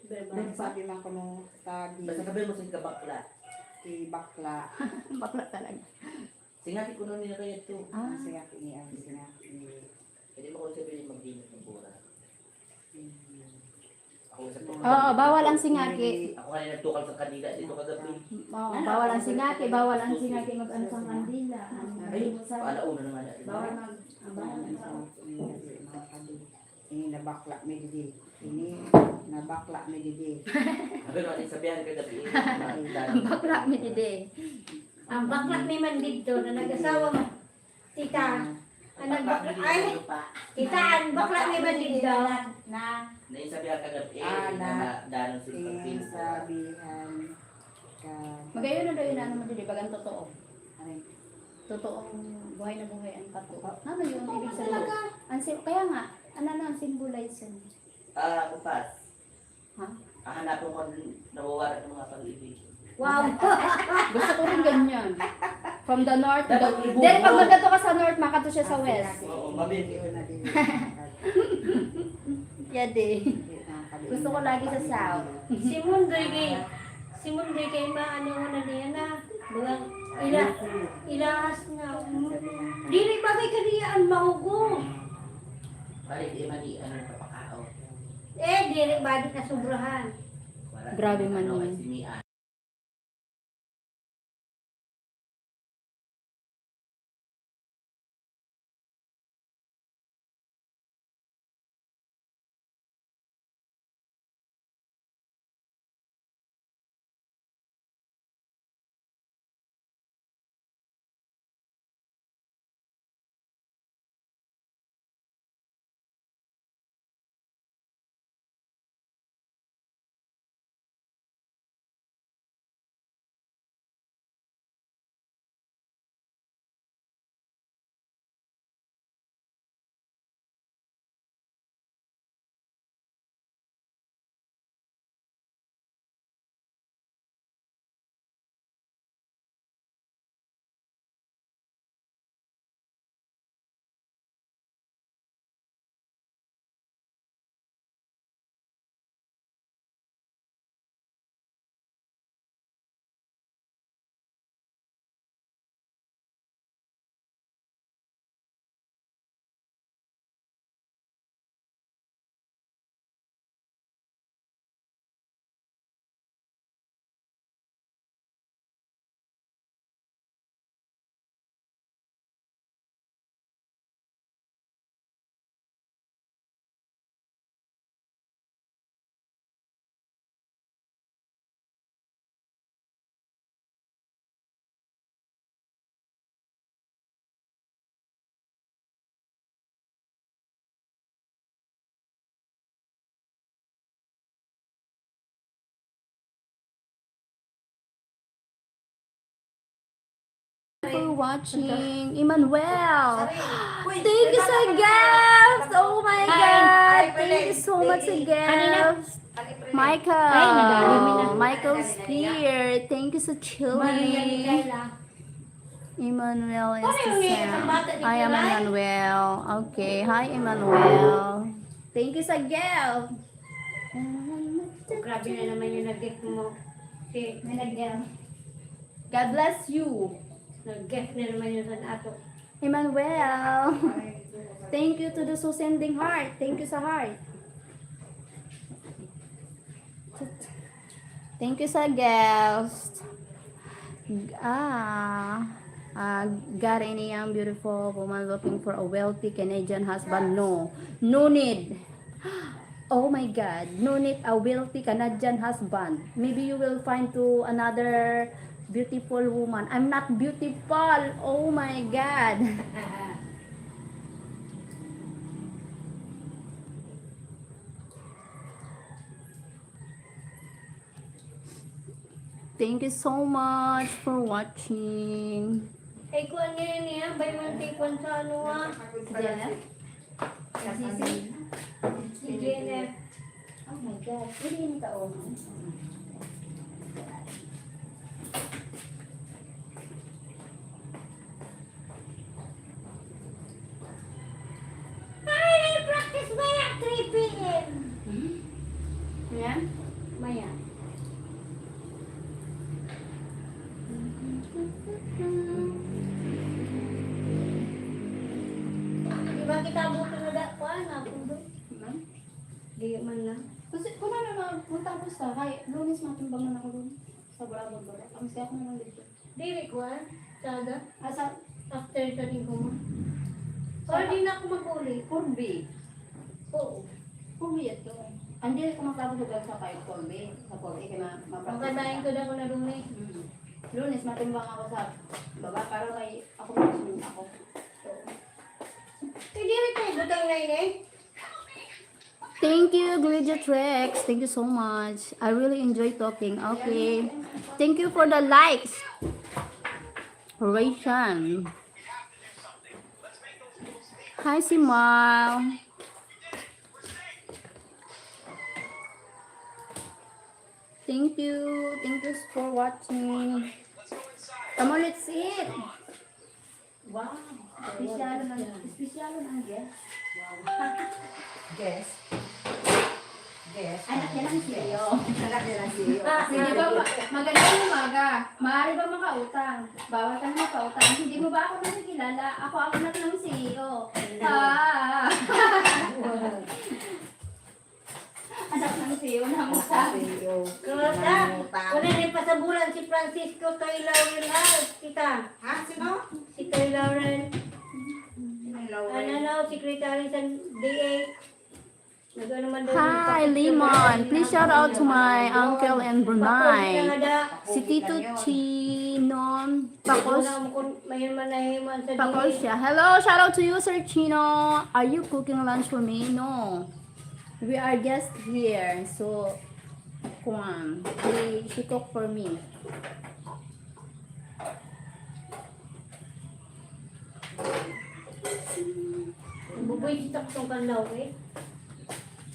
Sabi man ko nung tagi. Basta sabi mo sa bakla. Si bakla. Bakla talaga. Singati ko nun nila kaya ito. Singaki niya. Singaki niya. Hindi mo kung sabihin mag-dinit ng pura. Ako sa Oo, bawal ang singaki. Ako kanina nagtukal sa kanila dito kagabi. Oo, bawal ang singaki. Bawal ang singaki mag-ano sa kandila. Ay, alauna na nga. Bawal mag... Bawal ang singaki. Mga kadi. Ini na bakla may didi. Ini na bakla may didi. Sabi natin sabihan kagabi. Bakla mi dide. Ang bakla ni man dito na nag-asawa mo. Tita. Ang bakla ay tita ang bakla ni man dito na Naisabihan kagabi. Na Danon sa pagpil sa... sabihan ka. Magayon na daw yun ano mo dide. Bagang totoo. Ay, Totoong buhay na buhay ang pato. Ano yun? Ibig sabihin. Kaya nga, ano na ang symbolize yun? Kupas. Ha? Hanapin ko nawawala ng mga pag-ibig. Wow! Gusto ko rin ganyan. From the north to the... Dapat ibubo. Then pag magdato ka sa north, makato siya sa west. Oo, mabili. Yade. Gusto ko lagi sa south. si Mundoy kay maano mo na niya na bulang ilahas na. Dili ba kay kaniyaan mahugo? Balik, di mali, ano yung papakao. Dili ba di na sobrahan. Grabe man Ano, yun. si Mia. For watching, Emmanuel. Thank you sa gifts. Oh my God. Thank you so much sa gifts. Michael's here. Thank you sa chili. Emmanuel is the same. Hi, Emmanuel. Okay. Hi, Emmanuel. Thank you sa gift. Grabe na naman yung nag-gift mo. May nag-gift. God bless you. Nag-gift na naman yung san ato. Emmanuel. Thank you to the so sending heart. Thank you sa heart. Thank you sa guest. Got any young beautiful woman looking for a wealthy Canadian husband? No. No need. Oh my God. No need a wealthy Canadian husband. Maybe you will find to another beautiful woman. I'm not beautiful. Oh my God. Thank you so much for watching. Ay, kuhan niya niya. Bay man tikwan sa ano ah. Jeff? Si Jenner. Oh my God. Hindi ka oh. Ay, practice ba yan? 3 p.m. Yan? Maya. Di ba kita buto na dakuan? Ako doon. Di man lang. Kasi kung ano na, punta ko sa, kay Lunes matimbang na ako doon. Sa Barabag. Ang siya ko naman dito. Dili ko Sada. Asa, After sa linggo mo. Or di na ako mag-uli. Corby. Oo. Corby ito. Hindi ko magkabulugan sa kay Corby. Sa Corby, kaya Magkadahin ko na ko na rumi. Lunes matimbang ako sa baba, para kay ako mag-zoom ako. Kaya dili tayo butang na yun eh. Thank you, Glidgetrex. Thank you so much. I really enjoy talking. Okay. Thank you for the likes. Ration. Hi, Simal. Thank you. Thank you for watching. Come on, let's eat. Wow. Special na guest. Guess. Guess. Anak niya lang siya. Anak niya lang siya. Hindi ba, magandang umaga. Maaari ba makautang? Bawal ka na makautang. Hindi mo ba ako nakikilala? Ako anak ng CEO. Anak ng CEO ng utang. Kaya wala rin pasabulan si Francisco kay Laurel House. Kita. Ha? Sino? Si kay Laurel. Laurel. Ano, secretary sa DA. Nagano man daw. Hi, Limon. Please shout out to my uncle in Brunei. Si Tito Chino. Pakos. Mayon man na himan sa Pakos DA. siya. Hello, shout out to you, Sir Chino. Are you cooking lunch for me? No. We are guests here. So, Kwan. She cook for me. Buboy kita ko tong kanlaw eh.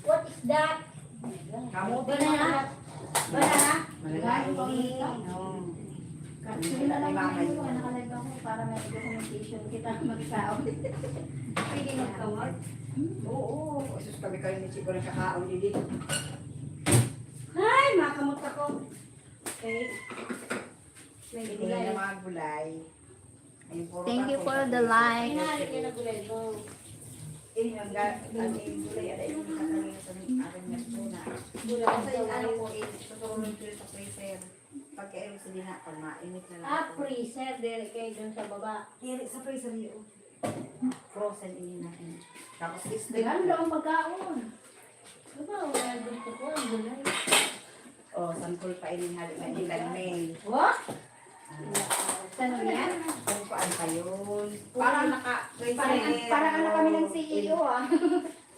What is that? Kamuti Banana? na. Banana? Malalain ni. Sila lang ako nakalive ako para may documentation kita mag-sao. Pwede magkawag? Oo. Sus kami kayo ni Chico na kakaon dito. Ay, makamot ako. Okay. May Hindi gulay. na mga gulay. Ayun, puro Thank you tapos. for the like. Pinahalik ka na gulay mo. Yung gulay, ada yung kakalina sa akin na tuna. Gulay Kasi sa yung ano gulay. ko, tutulungan ko sa freezer. Pagka-air sa dinakal, mainit na lang. Ah, freezer. Dere kayo dun sa baba. Kaya sa freezer yun. Frozen ini natin. Tapos steam. Ganun lang ang pagkaon. Diba, wala gusto ko ang gulay. Oh, sampul pa ini halik na ilan May. What? Saan yan? Kung paan pa yun. Parang naka-freezer. Parang ano kami ng CEO ah.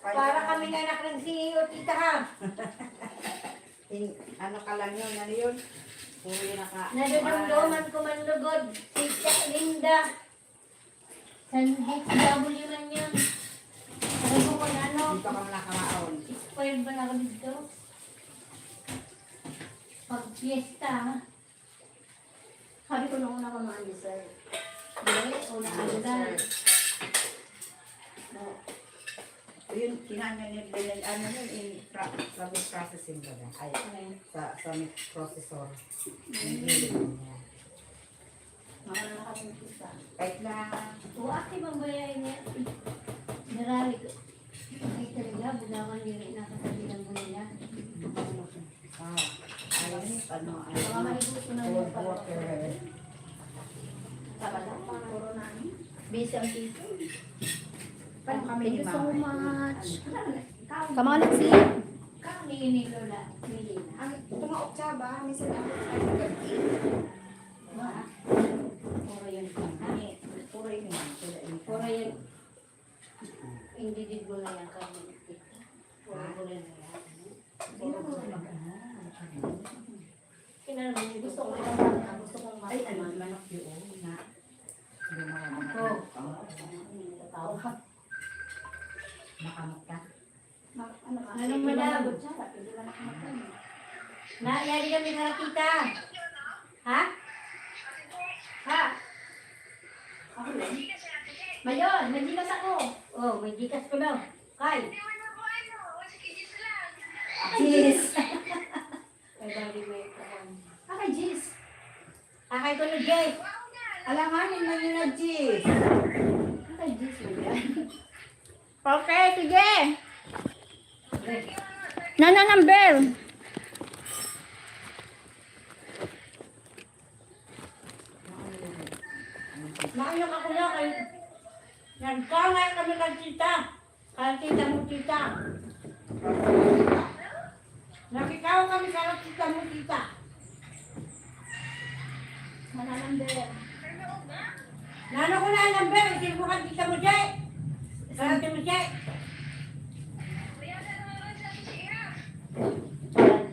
Para kami na anak ng CEO, tita ha. Ano ka lang yun, ano yun? Puro yun naka... Nadudumduman ko man lugod. Tita Linda. Sandwich W man yan. Alam mo kung ano? Dito ka muna kamaon. Spoiled ba na ako dito? Pag fiesta ha. Sabi ko nung una ko mga dessert. Yes, una agad. Yun, kinanya niya din, ano yun, in service processing ba na? Ay, sa meat processor. Hindi niya. Mga na kami pizza. Kahit lang, O, active ang bayain niya. Narali ko. Ay, talaga, budawan nila nakasabi ng bunila. ayos, ano, Mga mahigos ko na cold yung water. Sabala, puro na. Busy ang tito. Paano kami Thank ni you so Mama? much. Come on, let's eat. Kang ni Lola, Melina. Ang mga otsaba, minsan ako sa gabi. Puro yun. Puro yun yan. Puro yun. Hindi mo na yan kami. Puro yun. Kinalaman niyo, gusto ko lang gusto kong Ay, ano, matuman. manok yun na. Hindi mo Oh. Tao ka. Makamot ka. Ano ka? Anong madam? Pwede ba nakamakan? Yari kami nakakita. Ha? Ha? Ako lang. Mayon, may gilas ako. Oh, may gikas ko daw. Kay. Cheese. Sakay ko ni Jay. Alanganin mo yun na, Jis. Ay, Diyos mo yan. Okay, sige. Nana number. Maayok ako na kay... Nagkangay kami kay tita. Kay tita mo tita. Nakikaw kami kay tita mo tita. Nana number. Nano ko na ang number. Isip mo kay tita mo Jay. Kay tita mo Jay.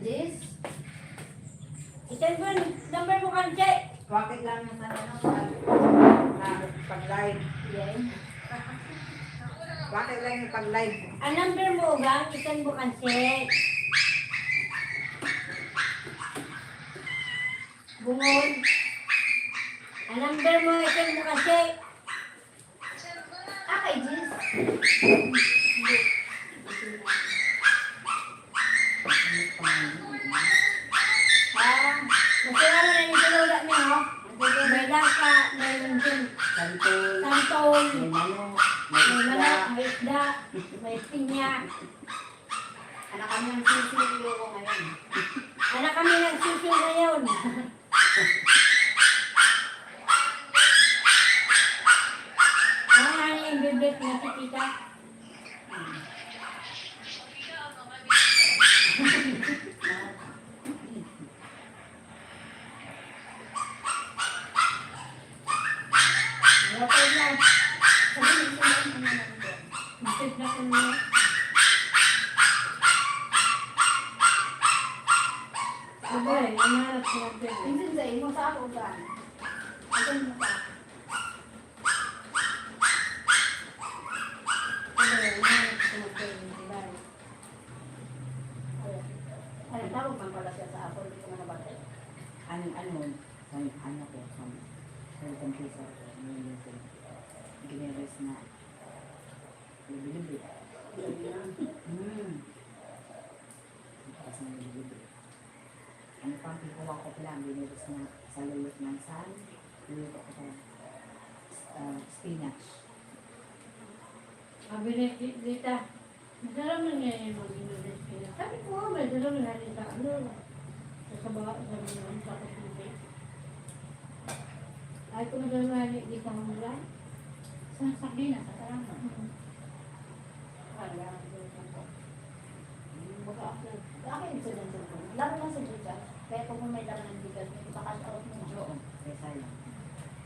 This. Isip mo ang number mo kay Jay. Bakit lang yung pag-live? Yeah. Bakit lang yung pag-live? Ang number mo gang, isip mo kay Bungol. Ang number mo isip mo kasi. Okay, Diyos. Masira mo na yung tulula niya, ho? May laka, may lunjun. Santol, Santol, may manok, may may manok, isda. may isda, may pinya. Anak kami ng sisiyo ko ngayon. Anak kami ng sisiyo ngayon. Ano nga niya yung bibit na si tita? Okay lang. Masip na ko niya. Abay, nangarap ko ng bibit. Minsan sa imo sa ako ba? Asan mo ka? Abay, nangarap ko ng bibit. Ay, tawag man pala siya sa ako. Hindi ko na nabatay. Ano ko, sa computer ko, giniris na libi-libi. Tapos na libi-libi. Ano pa, pikuha ko pala, giniris na sa lulot ng sal, luluto ko sa spinach. Sabi ni Tita, masarap na niya yung mga inulit sila. Sabi ko, may sarap na rin sa ano. Sa bawat sa mga sa kusubi. Ay, kung nagawin di ka mamula. Sa sakdina, sa tarama. Kaya, Baka ako. Akin sa dyan sa laro lang sa dyan. Kaya kung may dala ng bigas, may ipakash out mo. Oo, kaya lang.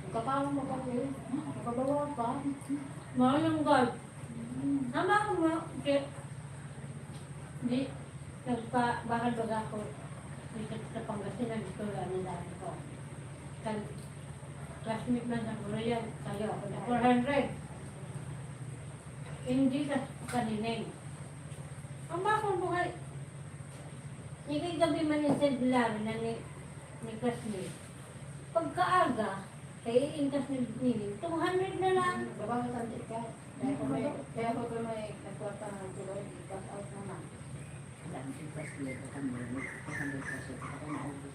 Kung kapawang mo pa ko, kababawa pa. mahal yung God. Tama ko mo. Di, bakal baga ko. Dito sa Pangasinan, gusto lang ng dati ko. Kan, classmate man sa Korea, tayo ako na 400. Hindi sa kanineng. Ang bakong buhay, ikay gabi man yung sedlar na ni classmate. Pagkaaga, kaya iintas ni Niling, 200 na lang. Babawa sa dyan ka. Kaya pag may nagkwarta ng tuloy, ikash out naman. Wala, nagsipas ulit ako kami, nagsipas ako naubos.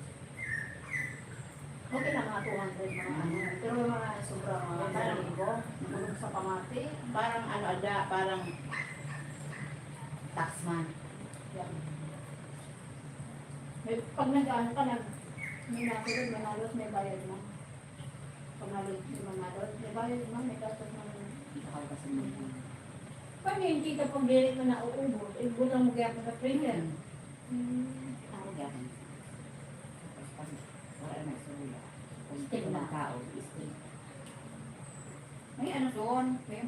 Okay lang mga 200 mga ano. Pero yung mga sobrang mga maligo, nagulog sa pamati. Parang parang taxman. Yan. Pag nag-ano ka, may nakulog, may nalot, may bayad mo. Pag nalot, may nalot, may bayad mo, may gastos mo. Ako kasi mo. Paano yung tita pag dili mo na uubos, ibutang mo kaya sa freezer? Ako gawin. Tapos pag wala na sula, kung Steak na. tao, steak. May ano doon, may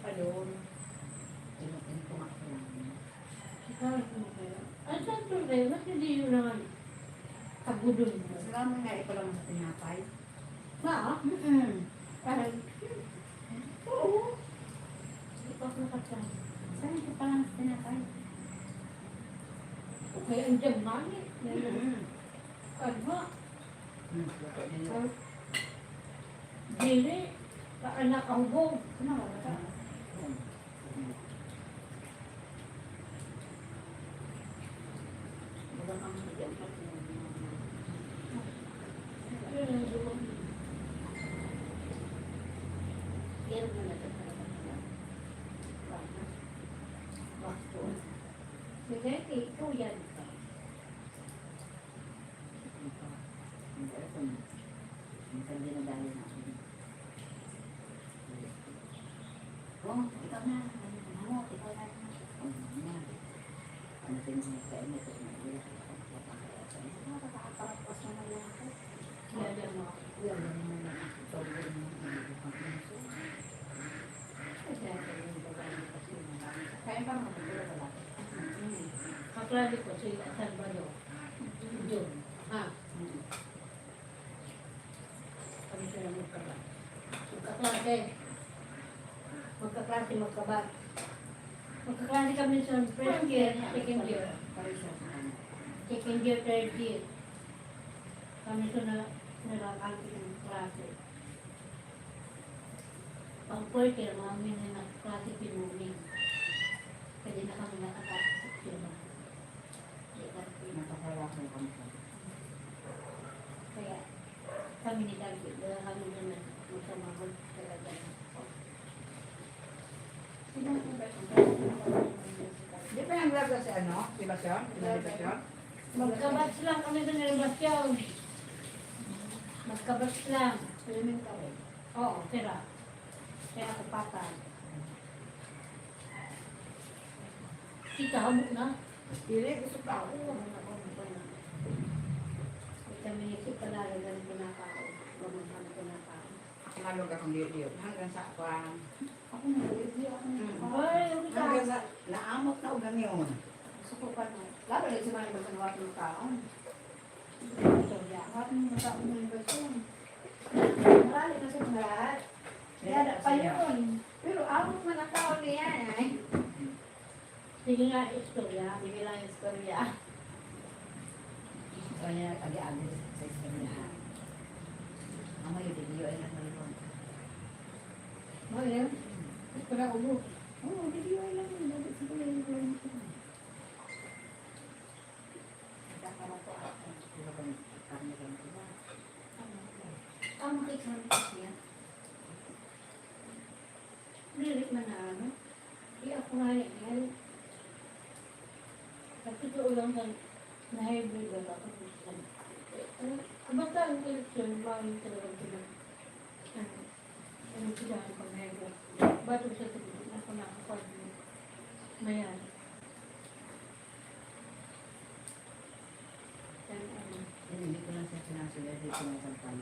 pa doon. Tinutumak ko lang. Ano saan ito kayo? Mas hindi yun naman kagudon mo. Salamat nga ito lang sa tinapay. Ma? Parang, Oo. Hindi pa ako nakasama. saan ito pa lang sa tinapay? Okay, ang dyan mani. Ano? Luto din. Dili. Kaanak ang hubog. Ano ba ka? Walang ang bigyan pa. Yun ang Minsan, minsan dinadali na ako. Oh, ikaw na. Ano, ikaw na. Oh, na. Ano pinagkain mo? Nakakaparapas na lang ako. Kaya mo. Yan naman na. Sobrang kaya pa naman ito na lang. Kaklase ko si Salvador. Jun. Kami sila magkabat. Magkaklase. Magkabat. Magkaklase kami sa first year, second year. Second year, third year. Kami sa nalakalki ng klase. Pag fourth year, mga na klase pinuling. Pwede na kami nakatapos sila. Nakakaya ko kami. Kaya kami ni David, dahil kami naman magsamahod talaga. Di ba yung vlog si ano? Si Basyon? Basyon? Magkabats lang kami sa nilabasyon. Magkabats lang. Swimming kami. Oo, sira. Kaya ako patay. Kita, hamok na. Pili, gusto pa ako. Kami isip ka lalagan ko na kao. Gumaghan ko na kao. Ako nalog akong liyo-liyo. Hanggang sa kwan. Ako na, liyo ako na. Ay, yung Hanggang kita. sa naamot na ugang yun. Gusto ko pa na. Lalo rin si Manny Basyon wak ng taon. Ito, yan. Ako na matao mo yung basyon. Marami na sa lahat. Yada pa yun. Pero awot man ang tao niya eh. Sige nga, istorya. Sige lang istorya. Kaya agi-agi sa istoryahan. Ang may liyo ay nagmaliwan. Bakit? Gusto na ubo. Oo, liyo ay lang yun. Dapat siguro yung liyo. Nagkakaroon po ako. Pero kung kami lang sila. Ah, makikita siya. Lilit man na ano. Di ako nga yan. Kasi ito lang sa na-hybrid lang ako. Basta ang collection, bawal talaga sila. Ano sila ang pag-hybrid. Bato sa sabihin, ako nakapag mayan. Hindi ko lang siya sinasulat. Hindi ko lang sampal.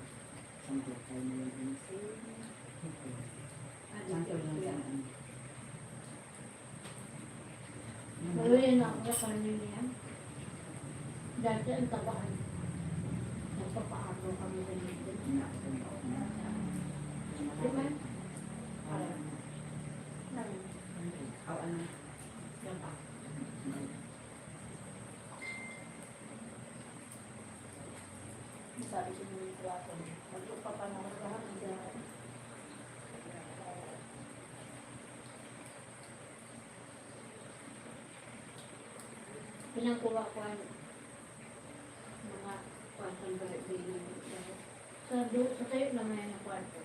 Sampal tayo na yung insin. Sampal lang sa ano. Maluyan na ako sa kanya niya. Dati ang tabaan. Nagpapaano kami sa dito. Di ba? Ano? Yan pa. Sabi ko nung ito ako, magpapapanahon ka hanggang pinangkuha ko ano, mga kwartong birthday sa tayo naman yan ang kwarto.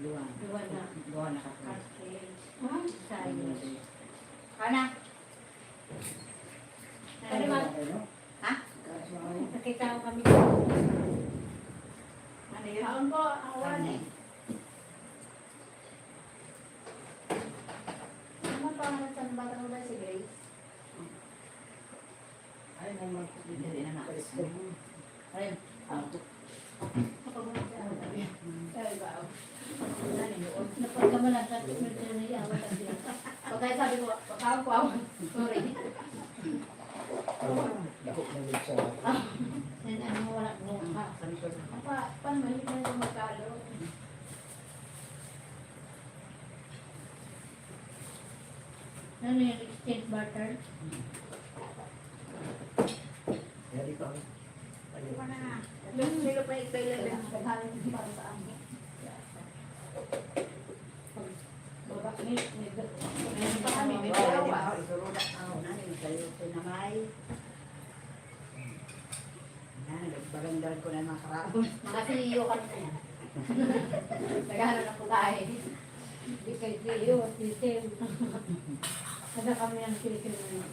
Luwan. Luwan na. Luwan na kapag. Kasi, sayos. Ana. Ano ba? Ha? Nakita ko kami. Ano yun? Taon po, awan eh. Ano pa ang sa bata mo ba si Grace? Ay, nang magbibili na nakis ko. Ay, Ay, ba? Napagkamalan sa tumulong na iyawan na siya. Pagkaya sabi ko, pagkaw. Sorry. Dahok na din siya. Then ano, wala mo ka. sabi ko, Paano mahilig na yung magkalo? Ano yung exchange barter? Kaya di pa. Pwede pa na. Silo pa ito lang. Paghalin para sa amin. Baba, may Pa kami, may oh, dalawa. di ba, isurulat ako na, yung kayo pinamay. Nagbarangdal ko na yung mga karapon. Mga siyo ka na yan. Naghahanap ako tayo. Di kay Tio, Tio. Kada kami ang Tio naman.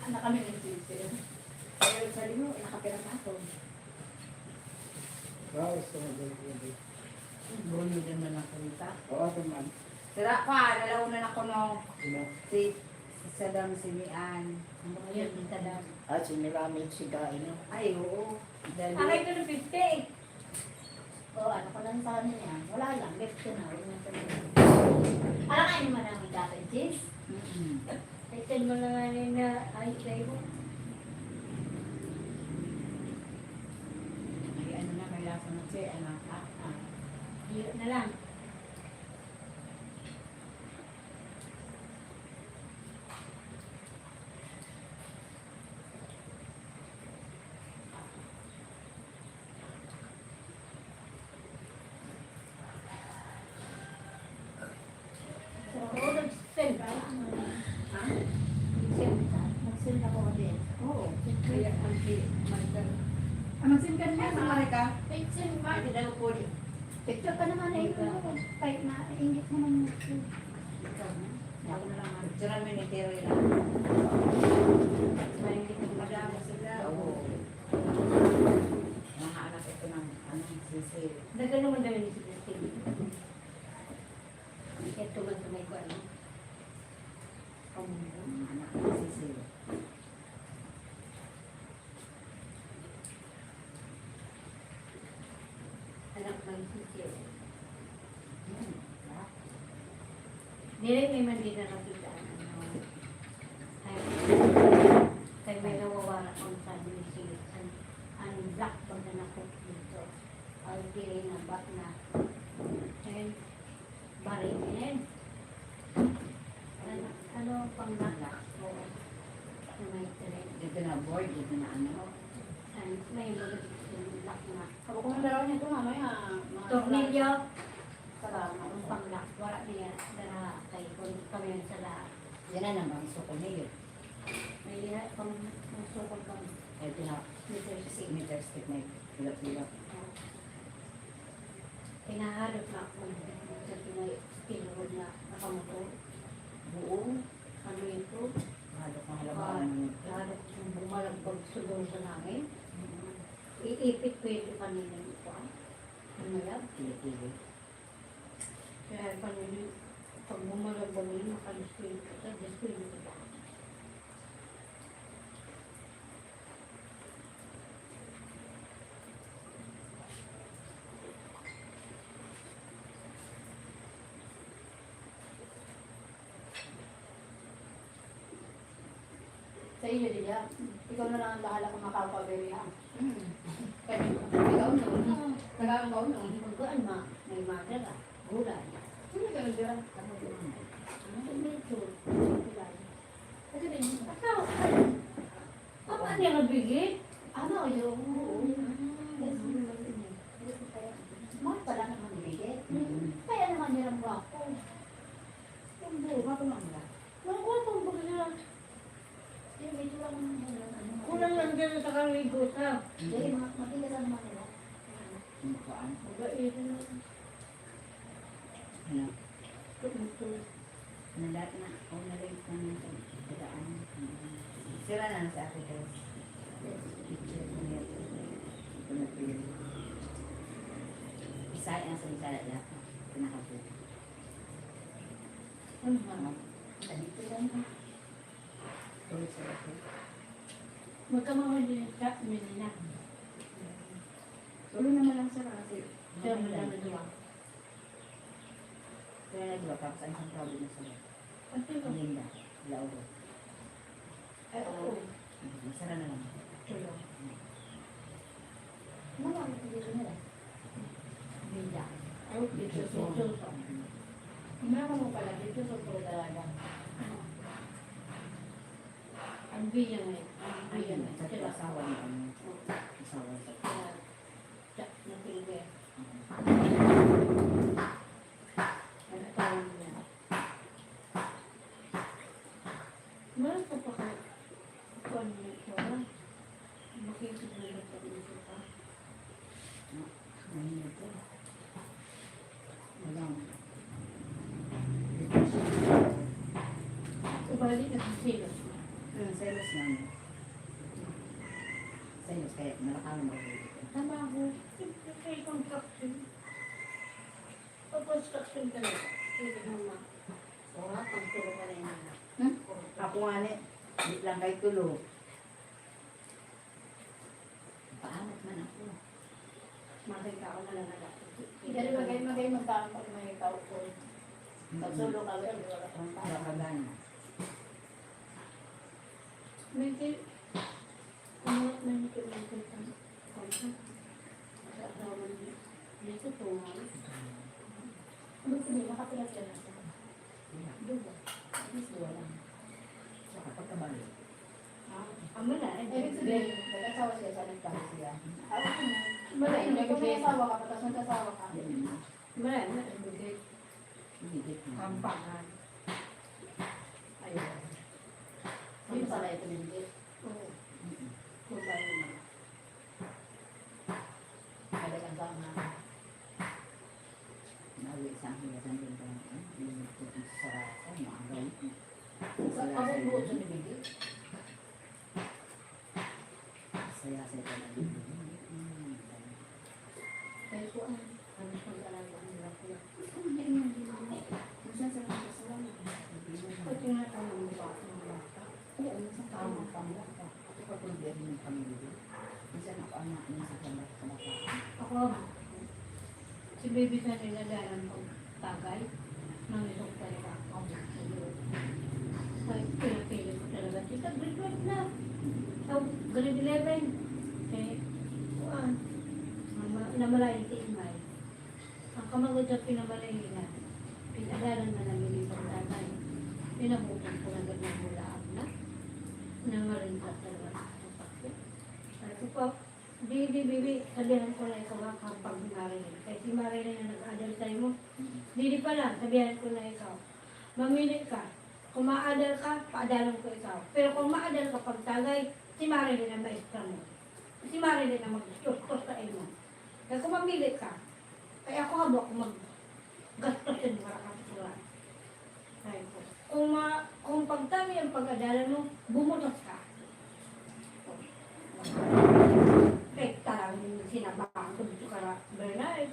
Anak kami ng siyo. Pero sabi mo, nakapirang ako. Wow, so good. Bunyo din na lang salita. Oo, naman. Sira pa, nalaunan ako nung Sino? si Saddam Simian. Ayan, kita daw. Sinilamig si Gaino. Ay, oo. Dahil, Akay ko na 50. Oo, ano ko lang sa niya. Wala lang, left ko na. Huwag na sa alam ka naman ang dapat, Jis? Mm-mm. Ito mo na nga na ay kayo. Ay, ano na, may lasa na siya, anak. Iyo na lang. Oo, nag-send ka. Ha? Nag-send ka. Nag-send ako din. Oo. Kaya, mag-sim ka niya, maaari ka? Nag-send ba? Hindi daw po rin. Picture ka naman eh. Kahit na, ingit mo naman. Ikaw na. Ako na lang, picturean mo ni Terry lang. Maringit ang Madami sila. Oo. Mga anak ito ng, sisi. Dagan naman daw ni si Christine. Ito man sa may kuwan. Mga anak ng sisi. Anak ng sisiyo. Ha? Nilay may mandila na kita. Kaya may nawawala kong sabi ni Silit. Ang black bag na nakot dito. Ang dili na bat na. Ayun. Barin yan. Ano pang black? Oo. Na may tren. Dito na board, dito na ano. May mga black na. Ako kung dalawa niya ito mamaya. Tornilyo. Ang pang black. Wala niya. Dara kay kung kami yan sa lahat. Yan na naman, isuko niyo. May lihat pang masukol kami. Ito na, meter stick na pilap-pilap. Pinaharap na ako sa pinag na nakamotor. Buo, Ano ito? halok na halamaan mo. Harap yung bumalagbag sudong sa langit. Iipit ko ito kanina ito. Ano yan? Tili-tili. Kaya kanina, pag bumalagbag yun, makaliskwil ko sa diskwil ko ba? Sa iyo, Lilia. Ikaw na lang ang bahala kung makakabili ha. Kaya Ikaw na. nagkakabaw na. Magkaan ma, may madala, gulay. Sino ka nagdira? Ano yun? Ano ito? Gulay. Kasi din. Ako, ako niya nabigit. Ano yung... Mahal pala naman bigit. Kaya naman nilang wako. Yung buha ko lang ba? Nakuha pang bagay. Yung medyo lang ano. Kulang lang dyan sa kaligo sa. Hindi, matigas naman nila. Ano kaan? Bagay na. Ano? Ito. Nalat na. O na-rate na nito. Dadaan. Sira na sa akin guys. Picture ko niya. Ito na pili. Isa yan sa isa lahat. Pinakaputo. Ano ba? Dito lang. Tuloy sa ako. Magkamahal din sa Manila. Tuloy naman lang sila kasi. Siya mo lang na diwa. Kaya na diba, tapos ang isang proud na sila. Ano ba? Ang linda. Lauro. Ay, oo. Masara na lang. Tulong. Ano ang dito nila? Bida. Ay, dito sa Tulso. Meron mo pala dito sa puro talaga. Ang biya ngayon. Ang biya Ayun, ngayon. sa Sila. asawa niya. Asawa sa Kaya, siya, napilga. Ano tawag niya? Meron pa pa ka. Kuan niya siya. Makikita na lang sa dito ka. Ayun ito. Walang. Ubalik na sa silos. Selos namin. Selos kaya malakalan mo. trabaho. Siyempre kay construction. Pag construction talaga. Pwede naman. Oo, pagturo ka rin na. Ako nga ni, hindi lang kay tulo. Paanat man ako. Makita ko na lang na. Dali magay magkaan pag may tao ko. Pagsulo ka rin, wala kang tao. Nakagana. Medyo, medyo kang kontak. Sa asawa niya. Medyo tungal. Ano ko din, nakapila sila na siya. Dugo. At least wala. Saka pagkabalik. Amo na, Ibig sabihin, nag-asawa siya sa nagkano siya. Ako ko na. Malay, Hindi ko may asawa ka, patas nag-asawa ka. Yan na. malay, malay. Higit na. Kampangan. Ayun. Yun pala ito hindi. Oo. Mm-mm. Kung tayo na. Kada ang tama. Nawi isang hilasan din ka naman. Yung putis sa rasa, mga galit. Sa abot buo sa nibigay. Saya-saya ka na din. Kaya ko ang pag-alaga ang hirap ko. Minsan sa mga kasalanan. Pag tinatawag mo ba ng bata? Oo, minsan tama pa mo. Ako pa problema ng pamilya. Minsan ako anak niya sa kabataan. Ako, si baby sa nilalaran ko tagay. Nangisok talaga ako. Ay, pinapili ko talaga. Tita, grade 12 na. So, grade 11. Eh, namalayan si Imay. Ang kamagod sa pinamalayan na, pinadalan na namin yung pagtatay. Pinabutan ko lang ng bulaan na. Nangarin ka talaga. Sabi ko po, Bibi, sabihan ko na ikaw kapag Marilyn. Kasi si Marilyn na nag-adal tayo mo. Didi pa lang, sabihan ko na ikaw. Mamili ka. Kung ma-adal ka, paadalan ko ikaw. Pero kung ma-adal ka pag tagay, si Marilyn ang maestra mo. Si Marilyn ang mag-tustos sa mo. Kaya kung mamili ka, kaya ako habok mag-gastosin para kapitulan. Sabi ko, kung pagtami ang pag-adalan mo, bumutos ka. Tarang sinabang ko dito ka Bernard.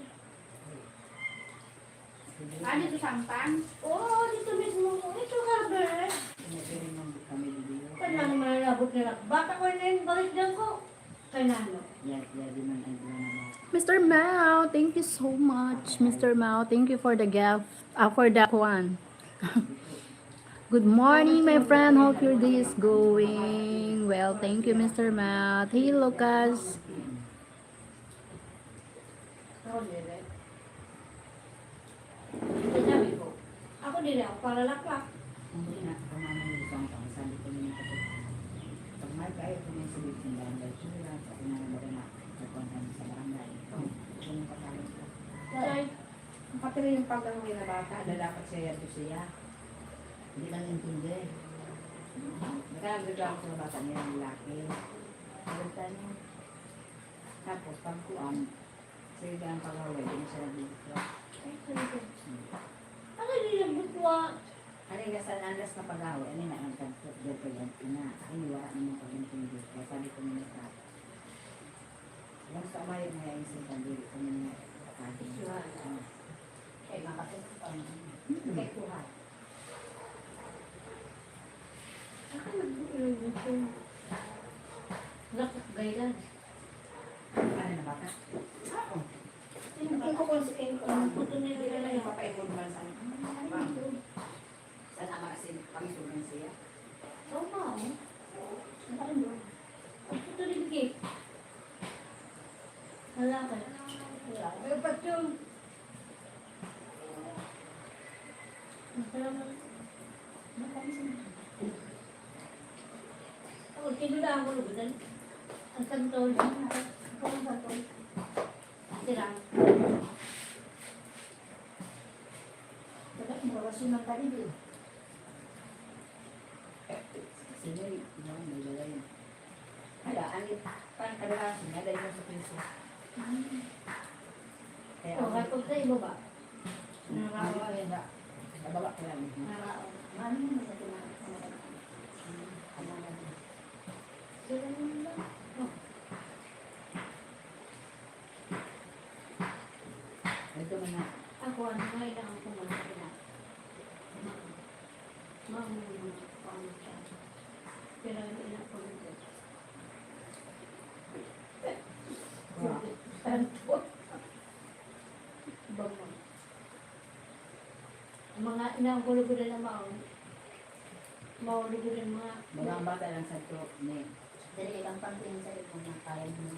Ano ito sampan? Oo, dito mismo. Ito ka Bernard. Pinagpili ng kami dito. Kailangan malabot nila. Bata ko na yung balik dyan ko. Kailangan. Yan din man ang gula na Mr. Mao, thank you so much. Mr. Mao, thank you for the gift. For that one. Good morning, my friend. Hope your day is going well. Thank you, Mr. Mao. Hey, Lucas. Ako dire. Sabi ko, ako dire ako para laklak. Hindi na kumama yung isang pang sabi ko nila ko. Pag may kaya ko may sulit ng barangay sila, sa pinanamara na nagkontan sa barangay. Kung yung patalit ko. Say, Pati rin yung pagkakuwi na bata, lalapat siya yato siya. Hindi lang intindi. Nagagagawa ko sa bata niya ng lalaki. Nagagta niya. Tapos pagkuan, sige ang pagkaway, hindi siya dito. ako dire butwa. Ano yung sa anlas na pag-away, ano na ang tagpot doon pa yan, ina, ay wala naman pag-intindi. Kaya sabi ko nila sa once amayo na yung isang dili ko nila pagkakin. Kaya makapit pa. Kaya kuha. Ako nag-gusto. Lakak gaylan. Ano na bata? Oo. Hindi ko konsikin ko. Puto nila Hindi nila na yung yung papaikod man sa sana makasin pangisunan siya. Oo nga, oh. Ang puto nila cake. Wala ka. Pero ba't yung... Masalamat. Ako, kinulaan ko lubudan. Ang santol. Ang santol. Sirang. Dapat mawasin ng kalibin. Sila yung may lalay. Hala, anit, parang kadalasan niya dahil sa piso. Kaya O, kaya pag sa iba ba? Nakakawa rin ba? Nababa ko lang. Ano mo sa tumakas? Sirang lang. naman na. Ako, ano nga ilang ako mga sila. Mga paano siya. Pero ilang ako nito. Santo. Bango. Ang mga ilang gulo-gulo na maulugulo ng mga Mga bata lang sa to. Ne. Dali ilang pangtingin sa ito na kaya mo.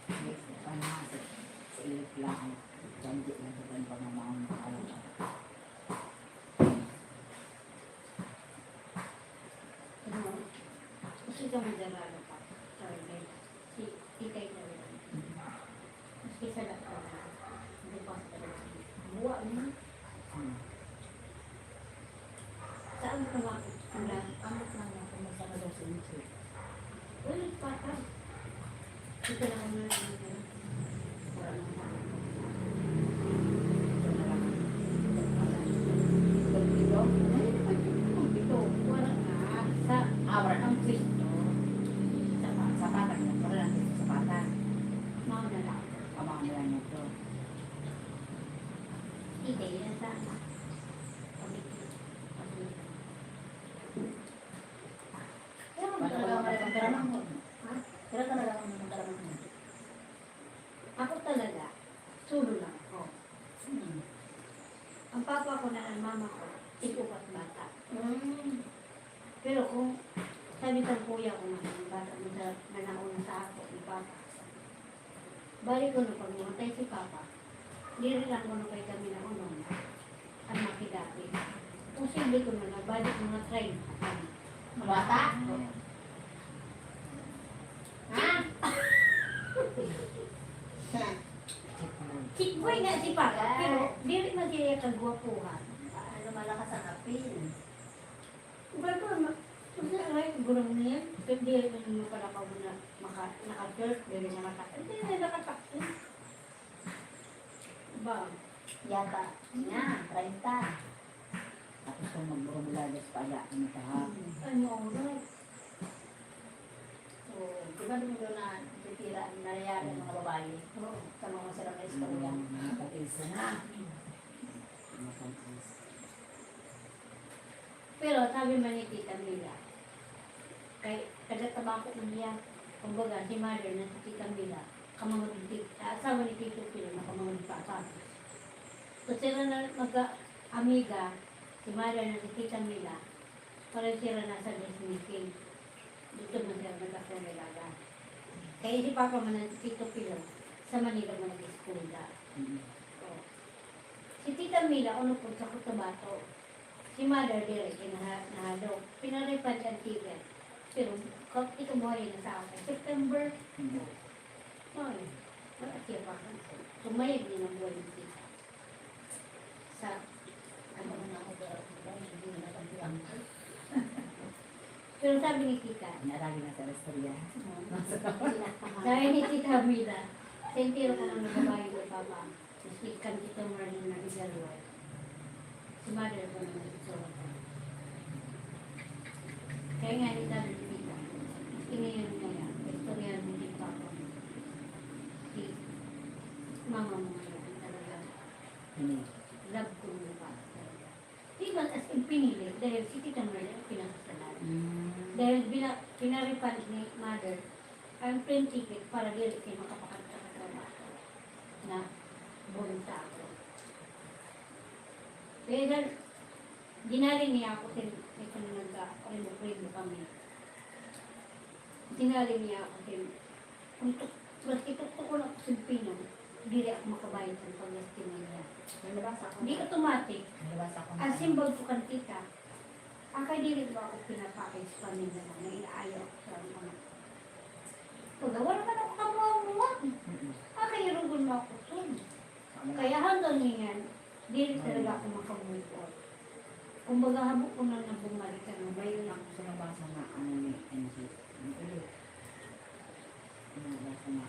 Yes, paano sa ilit lang. Janji lang sa kanyang pangamaang maalam. kasi ka magdaralo pa. Sorry, si Ikay na rin. Maski sa lahat na hindi pa sa talaga. Buwa niya. Saan ka mga ulan? Amot lang ako magsama daw sa inyo. Ulit pa ka. Ito lang ang mga ano. Wala na. Ito, wala na. Sa Wala ang Kristo. Sapatan na. Wala lang sa sapatan. Mga na lang. Kamang nila niya to. Ikay na sa Pero talaga ako naman karamang mo. ako talaga, sulo lang ako. Ang papa ko na ang mama ko, ikupat bata. Pero kung sabi ng kuya ko na ang bata na nauna sa ako, ni papa. Balik ko na pag namatay si papa, hindi rin lang ko na kay kami na unong ang makidati. Posible ko na balik mga train. Bata? Ha? Si Boy nga si papa, pero di rin na siya kagwapuhan. Ano malakas ang apil? Bago, gulong na yan. Hindi mo pala pa muna naka-church, hindi na hindi na nakatakot. Ba? Yata. Nga, 30. Tapos kung magburumulagas pala, ano ka ha? Ano oras? So, di ba doon na titira ang nangyayari ng mga babae sa mga sila na istorya? Nakapag-isa na. Nakapag-isa. Pero sabi man ni Tita Mila, kay taga-tabako niya, kumbaga si mother na si Tita Mila, kamamagigit, asawa ni Tito Pilo na kamamagigit pa. So sila na magka-amiga, si mother na si Tita Mila, parang sila nasa dress meeting. Dito man sila nagkakulalaga. Kaya si Papa man na si Tito Pilo, sa Manila man nag-school na. So, si Tita Mila, ano po sa Cotabato, si Mother Derek, nahalo. Pinaripad ang ticket. Pero, ito mo na sa akin. September, ay, wala siya pa. Sumayag din ang buwan ng tita. Sa, Ano na ako pero hindi na natampihan ko. pero sabi ni tita, Naragi na sa restorya. sabi ni tita Mila, sentiro ko ng nababayo ng papa. Tapos ikan kita mo rin na igalwa. Si Mother ko naman ito. Kaya nga ni sabi ni tita, inayon na yan. Istorya mo ni papa. Si mama mo yan talaga. Love ko mo pa. Di ba as in pinili dahil si Tita Merle ang pinakasalan. Dahil pinaripan ni Mother ang plane ticket para dili kayo makapakanta sa trabaho na voluntary. Kaya dahil dinali niya ako sin ito na nagka-primo kami. Dinali niya ako sin maski tukto ko lang sa Pino, dili ako makabayad sa pag-estima niya. Nalabas ako. Hindi automatic. Nalabas ako. Ang symbol ko kan tita, akay dili ba ako pinapackage pa nila na inaayaw ko sa mga. Kung wala ka na ako kamuha, akay irugon mo ako sun. Kaya hanggang ngayon, dili talaga ako makamove on. Kumbaga habok ko na nang bumalik ka na bayo lang. Sa nabasa na ano ni NG. Ang ulit. Nabasa na.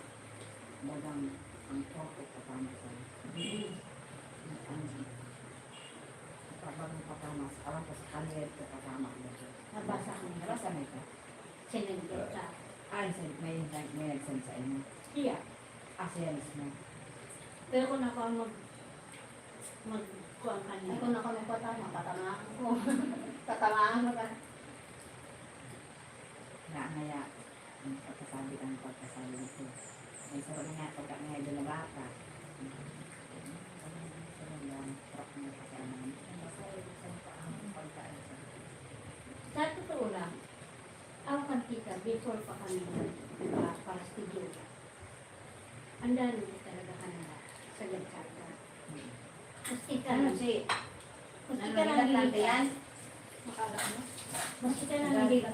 Bagang ang topic kasama sa Kapag papamas, alam ko sa kanila ito kasama ko. Nabasa ko na. Nabasa na ito. Sinagdita. Ay, may nag-send sa inyo. Siya. Siya mismo. Pero kung ako ang magkuhan ka niya. Ako na kami po tama, tatamaan ko. Tatamaan mo ka. Ngaya, ang pagkasabi ang pagkasabi nito. May sarap nga pagka ngayon doon na bata. Sa totoo lang, ako kantika, before pa kami para studio. Ang dami talaga ka na sa Jakarta. Maski ka Ano lang. si? Maski Ano ka lang lang hindi yan? Makala mo? Maski ka lang hindi ka.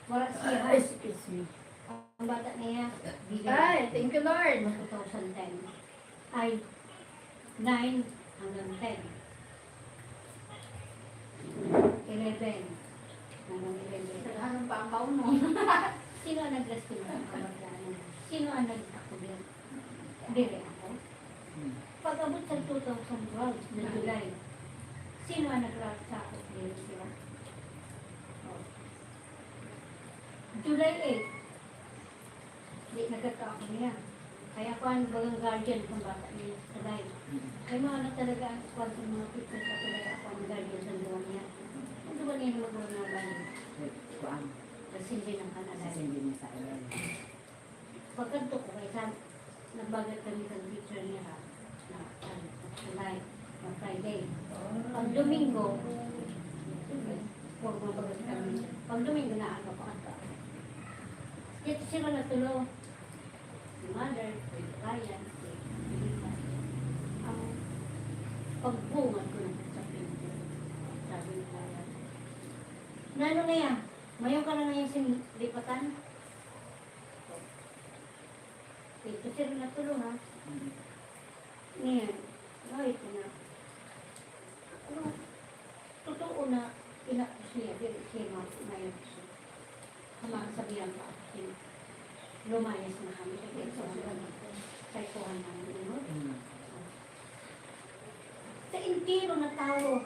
Wala siya. Excuse me. Ang bata niya, Ay, thank you Lord. 2010. Ay, 9 hanggang 10. 11. Hanggang 11. Anong pa ang kaon mo? Sino ang nag-rescue ng kamagdanan? Sino ang nag-akubyan? Dire ako. Pag-abot sa 2012 na July, sino ang nag-rat sa ako? Dire sila. Oh. July 8, di nagkaka ako niya. Kaya ako ang bagang guardian ng bata niya sa live. Kaya mga na talaga ang squad ng mga people sa talaga ako ang guardian sa luwa niya. Ang luwa niya naman mga nabayin. Kuang, Kasi hindi ng Canada. sasindi niya sa ilan. Pagkanto ko kay Sam, nagbagat kami sa picture niya ha. Live, na Friday. Pag Domingo, huwag mabagat kami. Pag Domingo na ano pa ka. Dito sila natulo. Si Mother, si Ryan, si Lisa. Ang pagbungad ko na sa picture. Sabi ni Ryan. Nano na yan? Mayon ka na ngayon sinlipatan? Ito sila natulong ha. Ngayon, bakit na? Ano, totoo na siya, siya ngayon siya. Kamang sabihan pa ako siya. Lumayas na kami. Kaya sa kuhan namin. No? Sa intiro na tao,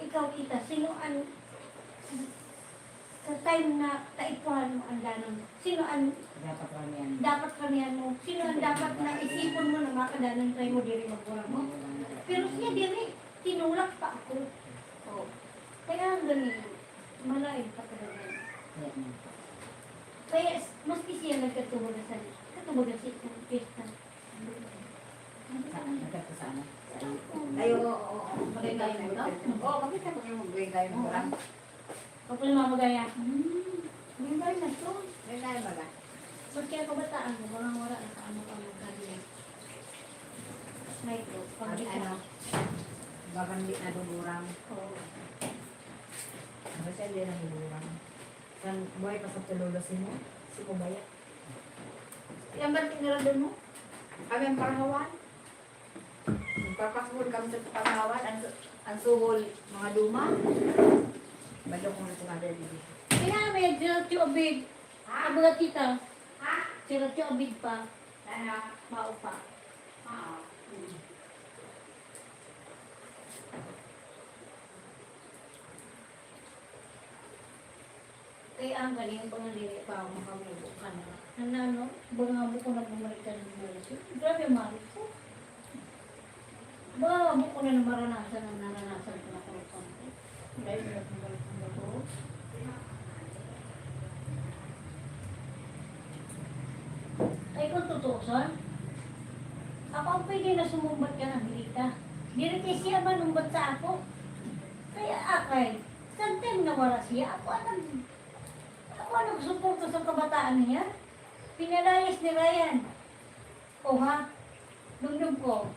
ikaw kita, sino ang sa time na taipuhan mo ang danon, sino ang Dapat kami yan. dapat kanihan mo, sino ang dapat na isipon mo na makadanon tayo mo diri magbulang mo. Pero siya diri, tinulak pa ako. Oh. Kaya ang ganyan, malain pa talaga. Kaya maski siya nagkatubag sa siya ng pista. Nagkakasama. Ayo, oo. Magay mo daw. Oo, bakit ako yung magay mo lang? Kapag mamagaya, May bahay na to. May bahay ba ba? ba't kaya kabataan mo, walang wala na sa ano ka magkaliya. Na ito, pag Ano? Babandi na dumurang. Oo. Kasi hindi na dumurang. Kan buhay pa sa tululusin mo. Si Kubaya. Yan ba tinira mo? Kami ang parahawan. Papasbol kami sa parahawan. Ang suhol, mga duma. Balo ko na tumada dito. Kaya may diretso obig. Ang mga tita, diretso obig pa, Ano? maupa. Oo. Kaya ang galing pangaliri pa ako makamubukan na. Nanano, baga mo ko na bumalik ka ng buhay. Grabe marit ko. Baga mo ko na maranasan ang naranasan ko na kalupan ko. Dahil na bumalik ko ko. Ay kung tutusan, ako ang pwede na sumumbat ka ng hilita. Diri kay siya ba numbat sa ako? Kaya akay, sometimes nawala siya. Ako ang nagsuporto sa kabataan niya. Pinalayas ni Ryan. O ha, dumdum ko.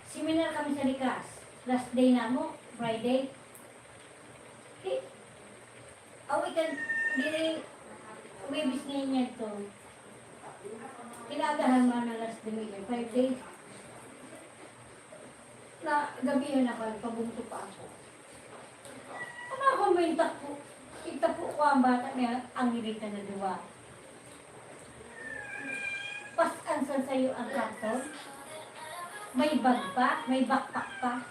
Seminar kami sa Likas. Last day na mo, Friday. Away ka, diri, webis ngayon niya ito. Inagahan mo na last day niya, 5 days. Na gabihan ako, pabunto pa ako. Ano ako may takpo? Itapo ko ang bata niya, ang hirita na diwa. Pasan sa sayo ang karton. May bag pa, may backpack pa.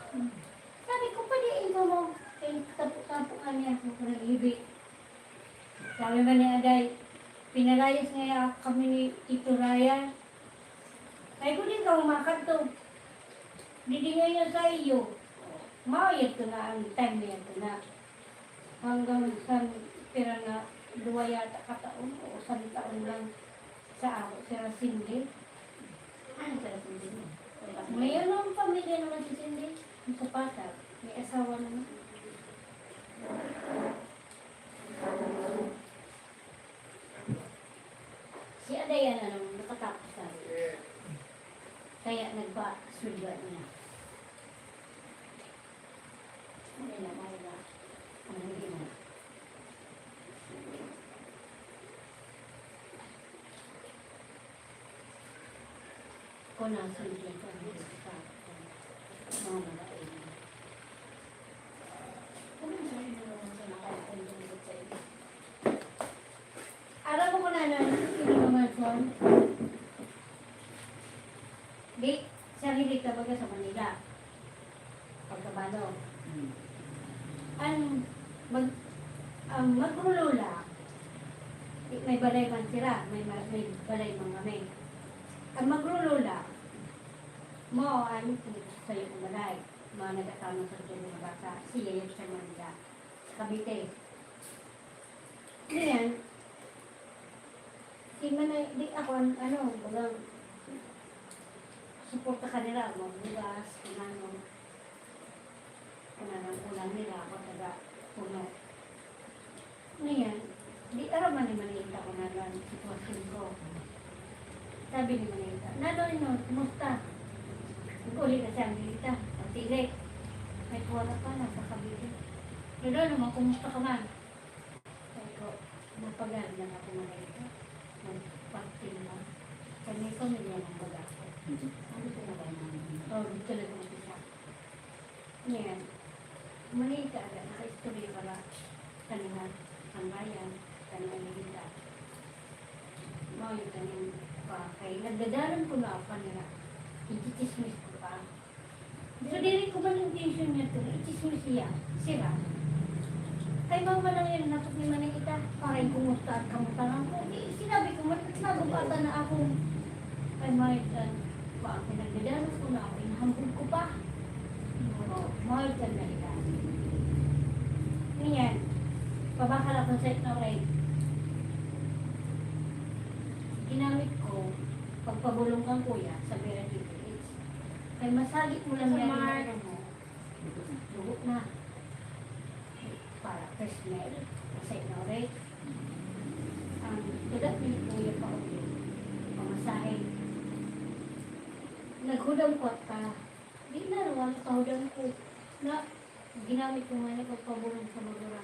Sabi ko, pwede ikaw mo. Kaya tapo-tapo ka niya ako ng ibig. Sabi ba niya, Aday, pinalayas niya kami ni Tito Ryan. Ay ko din ka umakat to. Didingay na sa iyo. Mayat ko na ang time niya ko na. Hanggang sa pera na 2 yata kataon o 1 taon lang sa ako. Sira Cindy. Ano sa hindi mo? Mayroon ang pamilya naman si Cindy. Sa Pasag. May asawa naman. Si Adayan na naman nakatapos na. Kaya nagpa-sulga niya. Ano na, Mayra? Ano hindi na? Kung nasulga ka, hindi ka. Mga malain. Alam mo ko na information. Di, sarili ka baga sa Manila. Pagkabalo. Maglulula. May balay man sila. May balay man kami. Ang maglulula, mo, sa'yo kong balay. Mga nagkasama sa dyan mga bata. Siya yung sa Manila. Sa Cavite. Ngayon, di ako, bagang suporta ka nila, magbugas, kunanong ulang nila, ako taga puno. Ngayon, di araman ni Manita ko na doon, sitwasyon ko. Sabi ni Manita, kumusta? Nag-uli na siya, Manita, pagtilik. May tuwala pa, nasa kabili. Pero naman, kumusta ka man? Sabi ko, napagaan lang ako Manita. Magpakting mo. Kaya may pamilya ng baga ko. Ano ko na ba namin? Oo, dito na kumapisa. Ngayon, Manita agad, naka-istorya pala kanina, ang bayan, kanina Manita. Mga yung kanina pa, kaya nagdadalan ko na ako kanina. I-chismis ko pa. So, diri ko ba ng intention niya ito? I-chismis siya. Sira. Kay mama lang yan, napot ni Manita, parang kumusta at kamusta lang ko. Sinabi ko, nagpapata na ako. Kay Manita, pa, pinagdadalan ko na ako, inahambog ko pa. Manita na ita. Ngayon, pabakal ako sa Ignorate. Ginamit ko, pagpabulong kang kuya sa Vera Village. Kaya masagit mo lang yan yung ano mo. Dugot na. Para first mail, sa Ignorate. Ang dagat ni kuya pa ulit. Pamasahe. Naghudang ko ka. Di na naman, kahudang ko. Na, ginamit ko nga na pagpabulong sa Magura.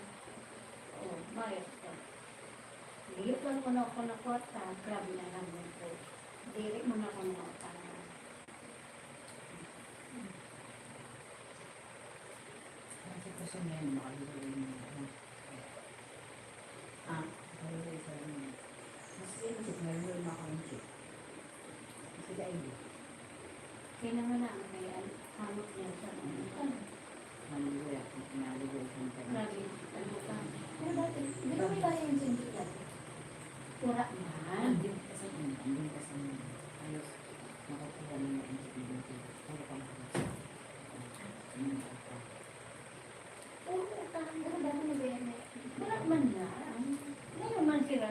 Oo, mayos ka. Diyot lang ko na ako na kwarta, grabe na naman po. Diri mo na ako na kwarta. Kasi kasi ngayon, makalimutan mo. Kalimutan sa rin. Mas inisip, meron mo ako ng chip. Kasi dahil, Kaya naman na, kaya hamot niya sa mga. maliliwag, naliwag ang tayo. Grabe, ano ka. Pero dati, di ba may bahay yung sindi dati? Pura man. Andun kasi ayos, makakuha mo yung chip ng chip. Para pang halos. Puro ka, pero dami na ba yan? Pura man na. Ngayon man sila,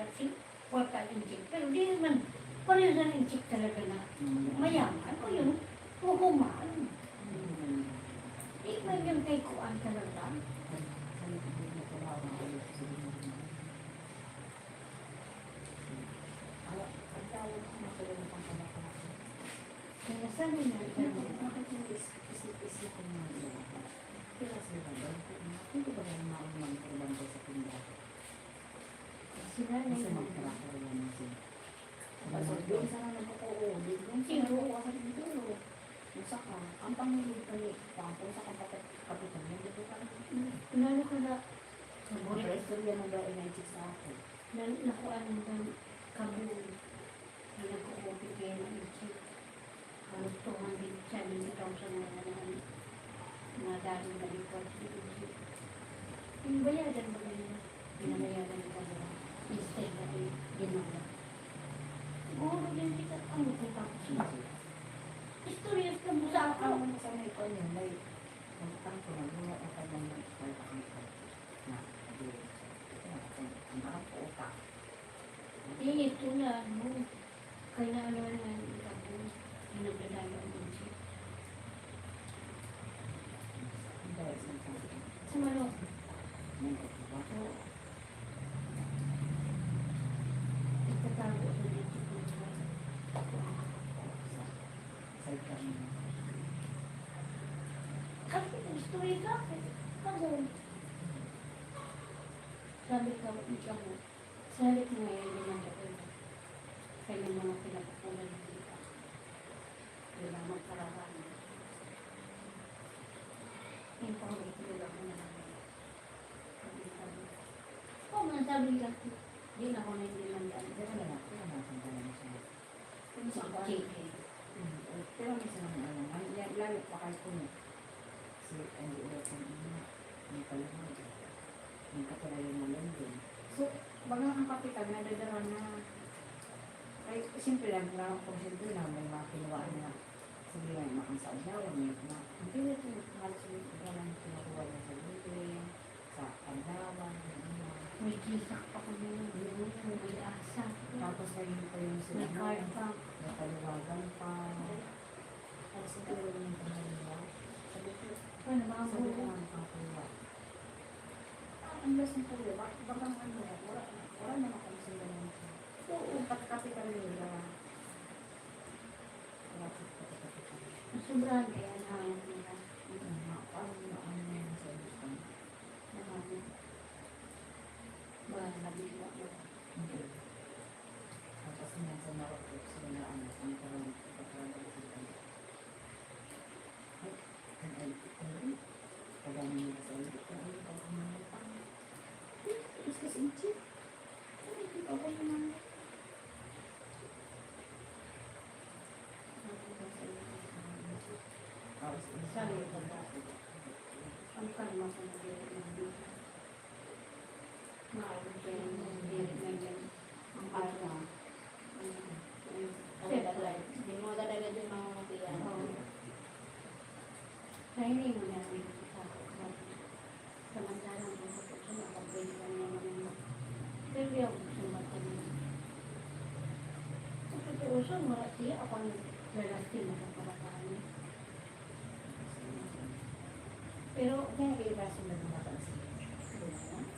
kwarta inchik. Pero di naman, pareho na inchik talaga na mayaman. O yun, hukuman. Di man yung kay kuan talaga. Kaya sabi na, sila na yun. Ang pangulog pa ni Pampong sa kapitan, hindi ko pa Lalo ko na, Ang istorya mo ba ay sa ako? nakuan ng kabul. Na nagkukupi kayo ng inchik. Halos 270,000 na dahil na report sa inchik. Yung bayadan mo rin, pinabayadan ko ba? Instead na ginawa. Oo, din kita ang tapos na. Ang ano sa may ito niya, may magtang ko na buha at ang magpapakang ko. Na, di. Ang harap ko utak. Ito na, ano, kaya na ano na yung hinagdadalo ang bunsi. Dahil sa mga Sa malo, kapatid. itatago sa dito ko. Sa kami. Kasi story ka, kasi sabi ka, ikaw mo, salit mo ngayon din ang gawin. Kaya yung mga pinapakulan ng dito. Wala magkarawan. Yung pang-wait nila ko na lang. Oo, mga sabi ka, di na ako na hindi man daan. Pero na lang, pero nasang ka naman siya. Kung sa JK. Pero may sa mga ano, lalo pa kayo ko niya. Si Andy ulit ang ina. May kalamang. May katulad yung malang din. So, bagang ang kapitan, nadadara na. Ay, simple lang, kailangan kung simple lang, may mga kinuhaan na. Sige lang, makang sa adlaw, may mga. Hindi na ito, halos yung kailangan kinukuha niya sa bibig, sa adlawan, May kisak pa kami ng may asa. tapos ngayon pa yung May sila. card pa. Nakaluwagan pa. Tapos siguro yung pangalawa. Sabi ko, Ano ba ang sabi ko buo? nga nakakuha. Ang lasing ko yun, bakang ano, wala naman kami sa ganun. Oo, katikapitan nila. Wala ko katikapitan. Sobrang kaya nahanap nila. Parang na ano na yun sa gusto. Nahanap. Ba, nabigla ko. Hindi. Tapos nga sa Morocco, sila na ano, ang parang pagkakalala sila. Ay, pagano nila sa ulit. Ay, pagkamali pa. Mas kasi inchi. Ay, okay naman. Sabi ko ba? Ang kalma sa nagdiri. Maawag kayo ng nagdiri na yan. Ang kalma. Hindi mo talaga din mga makiyan. Training mo namin sa samantalang kung sa nakapwede ka naman yung pero yung sumata niya. Sa totoo siya, siya ako ang lalastin na kaparataan niya. Pero, Kaya kayo ba sila dumataan sila?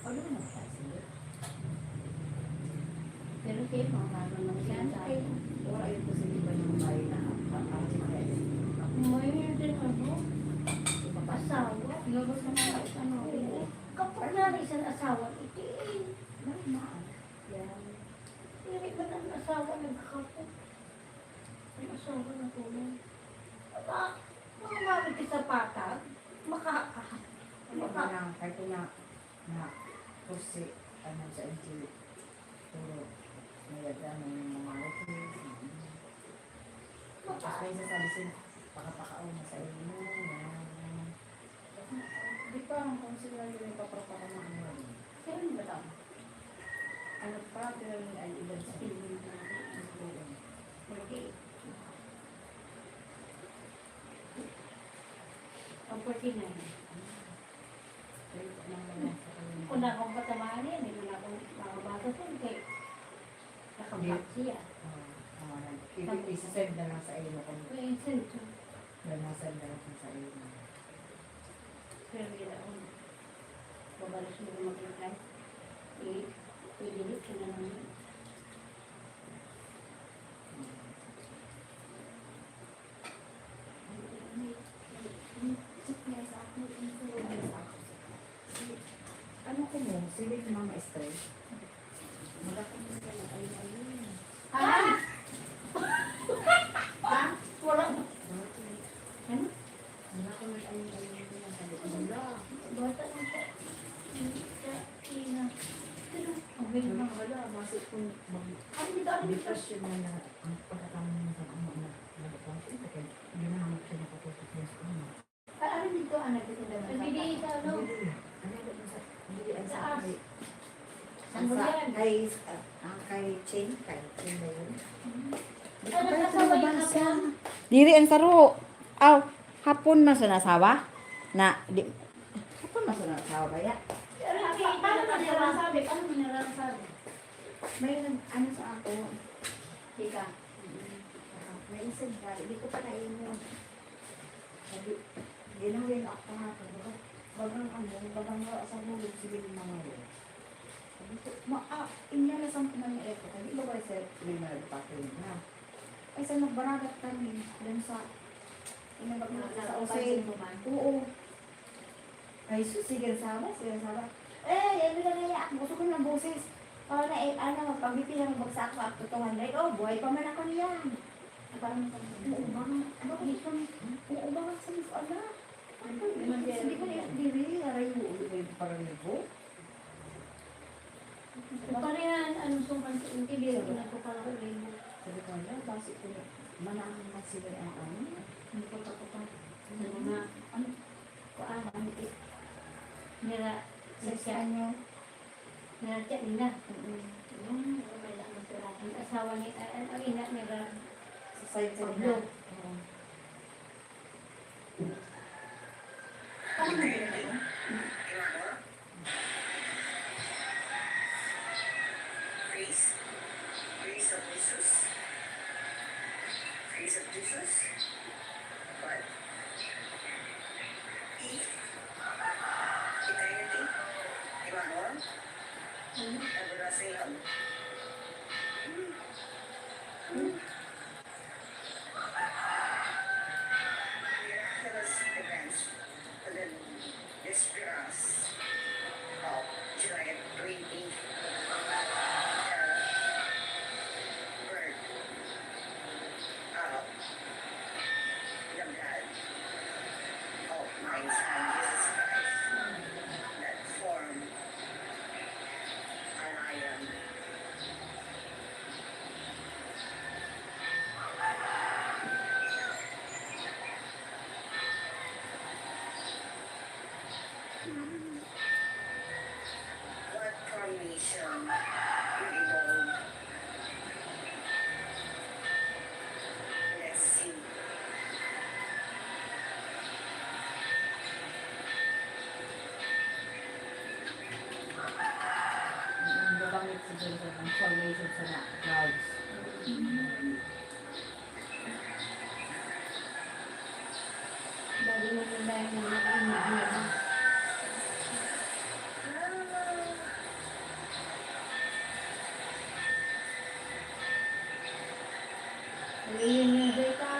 O, doon dumataan sila. pero siya, mga karoon ng Yan, siya. ay, wala yun po sa iba ng bahay na kapatid na kayo. Mayroon din ano, asawa. Lulos na nga, ano, Kapag na isang asawa, itiin. normal. Yan. Hindi ba ng asawa nagkakapot? Ang asawa na tulong. Kung umamit ka sa patag, Ano ba lang, kahit na kursi, ano sa NG, puro, mayada ng mga rotis. Tapos may sasabi sila, pakapakaon na sa inyo, yan. Di pa, kung sila yung ipapapaka na ano. Sino ba lang? Ano pa, pero ay ilan sa Pilipin na Okay. Ang 49. Kung na akong patamahan yan, hindi na akong makabasa sa kay nakablock siya. Isasend na lang sa iyo kung May sensor. nasend na lang sa iyo. Pero hindi na ako. Babalas mo na mag-reply. I-delete ko na lang yun. Ano ko mo? Silip ng mga stress. Magkakot mo sila ng ayun-ayun. Ah! Ah! Wala. Ano? Wala ko ng ayun-ayun na sabi ko. Wala. Bata na siya. Sa ina. Pero, ang bilis na. Wala. Basi kung Ano dito? Ano dito? depression na ang pagkatama mo sa ano na nagpapasok. Kaya ginahanap siya na patutok niya sa ano. Ano dito? Ano dito? Nagbibigay sa ano? Taas. Saan mo yan? Kay Chen ba yun? Ano sa sawa yung ako? Diri ang saro. Aw. Hapon man sa nasawa? Na, di, hapon man sa nasawa ba ya? Paano mo narasabi? Paano mo narasabi? May ano sa ako. Tika. May isang dahil. Hindi ko pa nainom. Sabi, ginawin ako nga ito. Bagang sa hulog sige ng mga yun. Sabi ko, inyala sa mga ito. Hindi ba ba sa primer patin na? Ay sa nagbaragat kami. Dun sa inabag na sa usay. Oo. Ay sus, sige sama. Yan na naiyak. Gusto ko ng boses. Para na, pag-biti lang magbagsak ko up to 200. Oh, buhay pa man ako niyan. Parang oo ba? Ano ko dito? Oo ba? Sabi ko, ala. Sabi ko na diri, aray mo ulit kayo parang nito. Parehan, ano sungkan sa inti, di rin ako parang ulit. Sabi ko, ala, basi ko na. Manang masila ang ano. Hindi ko taputan. Ano nga, Ano? Kuan, ano ito? nira, Sa nyo. nira tiyak nila. Yung Ang asawa ni, ang ina nira, sa side sa Pablo. nila. Paano mo ginagawa? Grace. Grace of Jesus. Grace of Jesus. What? Eternity. Emmanuel. Everlasting love. Miraculous events. And then experience of giant breathing. Bird out the blood of my son Jesus Christ that formed a lion. What formation will evolve? Let's see. Ang babangit siguro sa transformation sa clouds. dahil mo nila yung mga inigyan. Ngayon yung data.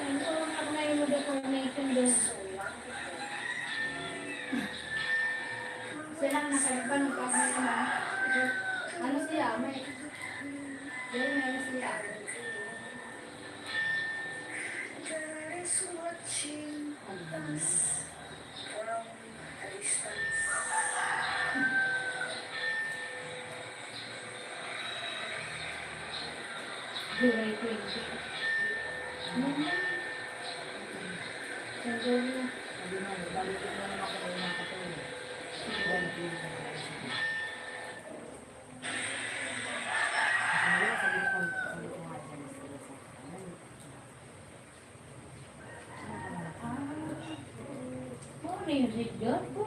Ano ang ngayon mo deformation doon? Silang nakalipan ng pagmay naman. Ano siya? May... May siya. God is watching us from a distance. July 20. Sandal mo. Sabi mo, balikin mo naman ako yung nakatulog. Sabi ko, Oh, music dyan po.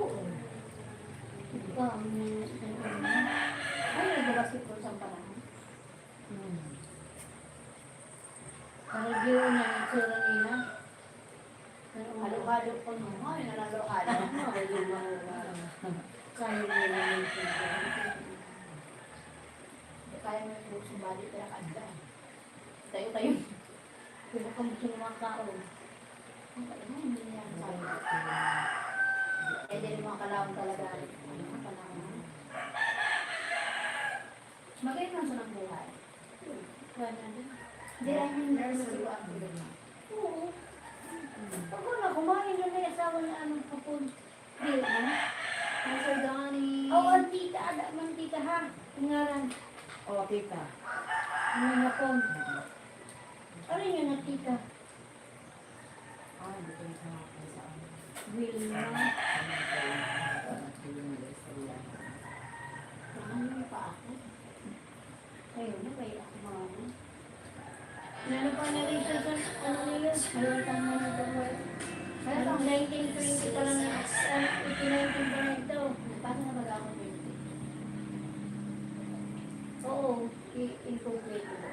Ito ang ay, nag-basketball sa panahon. para yun ang itsura nila. Halo-halo ko nung, ay, nalalo-halo. Kaya nila yung itsura. Kaya mo yung bukso bali, pero kanda. Tayo-tayo. Kung kung gusto ng mga tao. Ang talaga, hindi niya sabi. Eh, din mga kalawang talaga. Mga kalawang. Magaling lang sa ng buhay. Kaya na din. Hindi lang yung nurse sa ang buhay. Oo. Pag wala, kumain na may asawa na anong kapon. Di ba? Ang Sir Donnie. Oo, ang tita. Ada man tita ha. Tingaran. Oh, tita. Ano na pon. Ano yun na tita? Ah, hindi ko yung kahapon sa amin. Wilma. Ano pa ako? Ayun na, kaya ako Meron pa na rin siya sa ano nila. Halatang mga buhay. Parang 1920 pa lang na 19 pa lang ito. Paano na mag-ako dito? Oo, i-incomplete ko.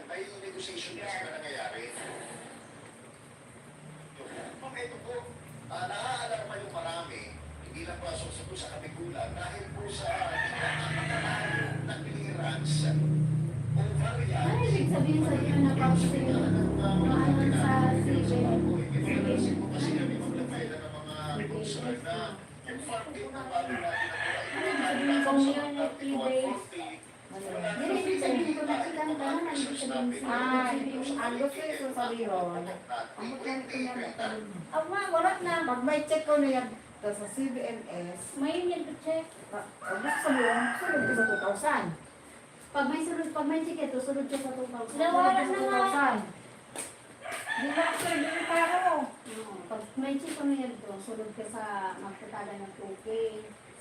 May negotiation kasi na nangyayari. Ma'am, ito po, naaalarma yung marami, hindi lang po sa kabigulan, dahil po sa hindi ng clearance over yan. Ano ibig sabihin sa iyo na pausin ano sa CBN? Kasi po kasi kami maglapaila ng mga concern na yung farm gate na bago natin Hindi ibig sabihin ko nakitang ka na ibig sabihin sa Ang gusto ko sabihin, ang magkano ko yan natin. Ama, wala na. Pag may check ko na yan sa CBMS, May yun to check. ang gusto mo, sunod ko sa 2,000. pag may ticket, sunod ka sa 2,000. Nawala na nga. 2,000. Di ba ako, hindi pa ako. Pag may check ko na yan to, sunod ka sa magtatada ng 2K.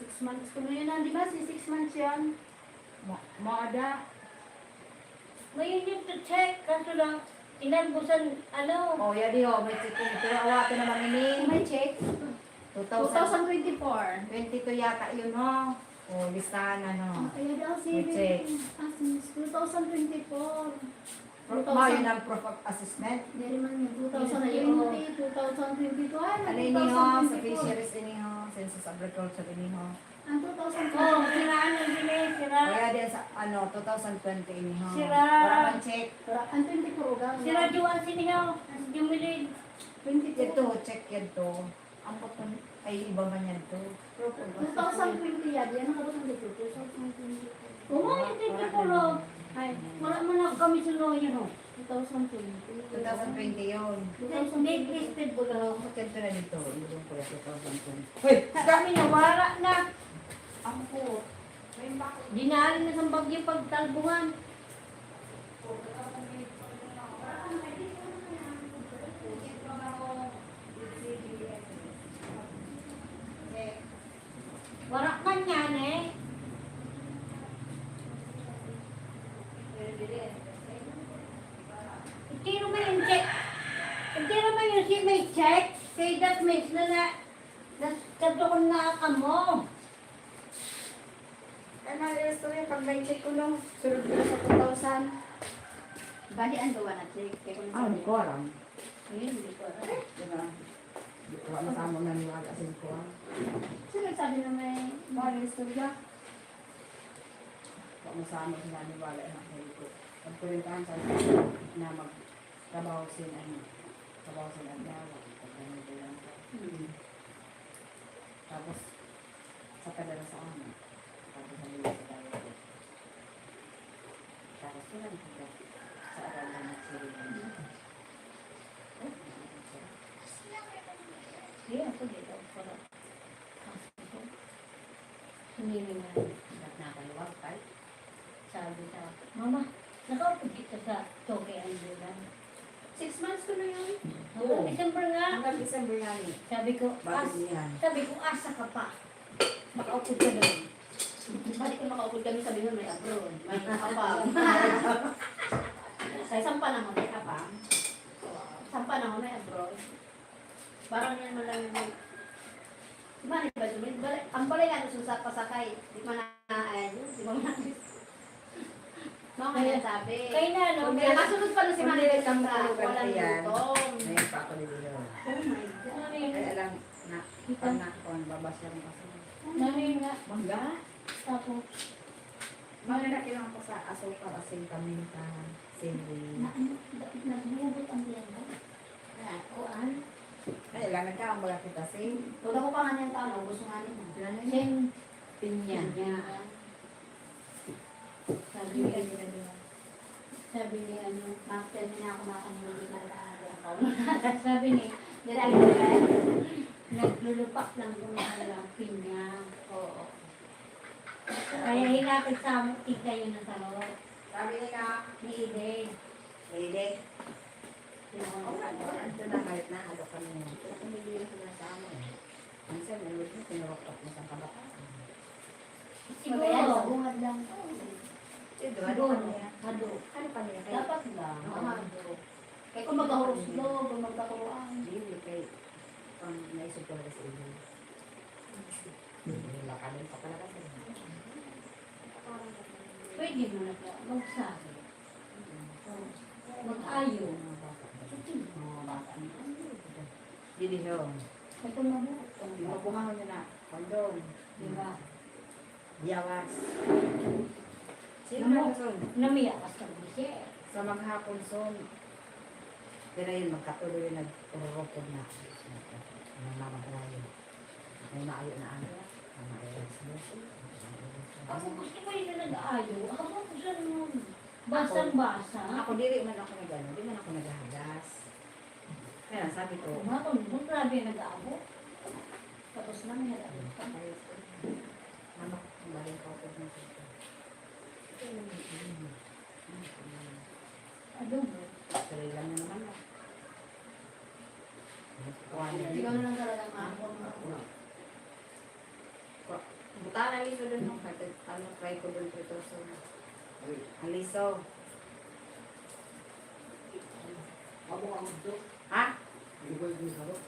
6 months ko na yun, di ba? 6 months yan. Maada. May yun to check. Kaso lang, inalbusan, ano. O, yan di may check ko. Pero awatin naman ini. May check. 2024. 2024. 22 yata yun, ho. O, listahan na, no. Kaya daw May check. 2024. Mo, yun ang proof of assessment. Dari man yung 2020, 2022. Ay, Ano ini, ho? Sa 2024. fisheries ini, ho. Census agriculture ini, ho. Ang 2024. Oh, siraan na sila, sira. Kaya din sa, 2020 ini, ho. Sira. Wala man check. Ang 24 ugang. Sira Juan sinihaw. Jumilid. 22. Ito, check yan to. Ang putong, ay iba man yan to. 2020 yan. Yan ang katulad dito. 2020. Oo, yung titipulo. Ay, wala mo na kami sa lawyer, no? 2020. 2020 yun. Date listed po lang. Magkento na dito. Yung pala 2020. Hoy, kami na, wala na. Ako po. Dinaan na sa bagyo pagtalbungan. Warak man yan eh. Itiro mo yung check. Itiro mo yung si may check. Say that means na katukon na ka mo. Ano yung story? Pag may check ko nung sunod ko sa 2,000. Bali, ang gawa na check. Kaya ko Ah, hindi ko alam. Ayun, hindi ko alam. Diba? Wala masama na niwala kasi ko. Sino nagsabi na may bali story ka? Wala masama sila niwala na ko. Pagkulintahan sa na magtrabaho sin ano. Trabaho sin ang dawa. Tapos sa kadala sa amin. Tapos sa mga sa tayo. Tapos sila nito. Sa aral na nagsiri. Hindi ako dito. Para. Hindi na. Nakaliwag tayo. Sabi sa Mama, nakaupo kita sa Toke Andulan. 6 months ko na yun. Hanggang December nga. Hanggang December yan eh. Sabi ko, Bakit niyan? sabi ko, asa ka pa. Makaupod ka doon. Bali ko makaupod kami sabi nun may abroad. May kapag. Sa isang panahon may kapag. Isang panahon may abroad. Parang yan mo lang yung di ba ba dumit? Ang balay nga gusto sa pasakay. Di man na di ba man no, kaya sabi. Kaya na, no? Kaya kasunod pa na si Manila sa Kung walang yan. lutong. Ngayon pa ako nila. Oh my God. Kaya lang, pag nakakon, babas lang kasi. Nanay nga. Mangga? Tapos, Mga nakilang ko sa asukal, asin paminta, sili. nagbubot ang biyan ko. Kuan. Kaya lang, nagkaambaga kita sin. Wala ko pa nga niyang tao, gusto nga niya. Sen, Pinya. sabi ni sabi ni ano, Master niya ako makanili na ako. sabi ni, Direct ka. naglulupak lang kung lang pinya. Oo. Kaya hinapit sa amin, tigda yun na taro. Sabi niya, Ni Ide. Lady, Yung ito na kahit na, ano kami niya. Kaya kumili na sila sa amin. Minsan, nalulog mo, pinurokot mo sa kabataan. Magayan sa siguro, bungad lang. Siguro, ano siguro, pa niya? hado. Ano pa niya? Kaya, Dapat lang. hado. Kaya kung magahurog sila, kung magkakuruan. Hindi, kay, pang naisip ko na sa iyo. Wala ka din pa pala kasi. Pwede mo na ka magsabi. Mag-ayo. Mga bata niya. Hindi no. Kaya kung mabuhat. Mabuhaw niya na. Kondom. Diba? Yawas. Sino Ano? na son? Namiyak ka sa bisya. Sa maghapon son. Pero yun, magkatuloy yung nag-urokod na. Namamaglayo. May maayo na ano. Maayo na Ako gusto ko yun na nag-ayo. Ako gusto nun. Basang-basa. Ako dili man ako nag-ano, di man ako naghahagas. Kaya sabi ko, Umaton, kung grabe nag-aabo. Tapos na may nag-aabo. ayos ko. Mama, kumaling ko ako ng sito. Ano mo? Tuloy lang na naman ako. Ikaw na lang talagang ako. Buta na liso dun nung ano, try ko dun ito so. Ang liso. Ako ang gusto. Ha? Hindi ko yung sarap.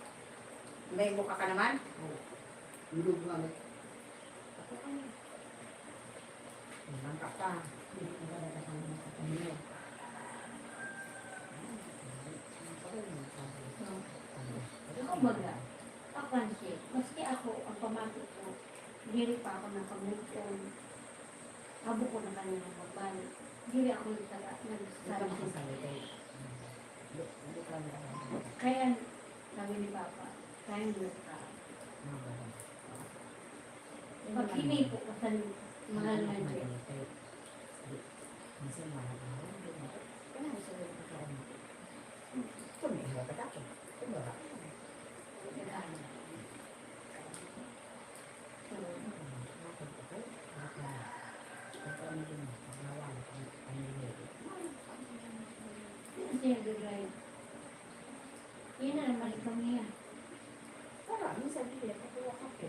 May buka ka naman? Ilog nga na. Ako ka niya. Mangka pa. Ako baga, kapansin, maski ako, ang pamangkin ko, diri pa ako nakamove on. Abo ko na kanina pagbalik. Diri ako nagsabi. Kaya, sabi ni Papa, kaya mo ka. Pag hinipo ka sa mahal na Diyos, nag-ano. Kasi nag-drive. Yun na naman ikaw niya. Para, minsan hindi, kakuha ka po.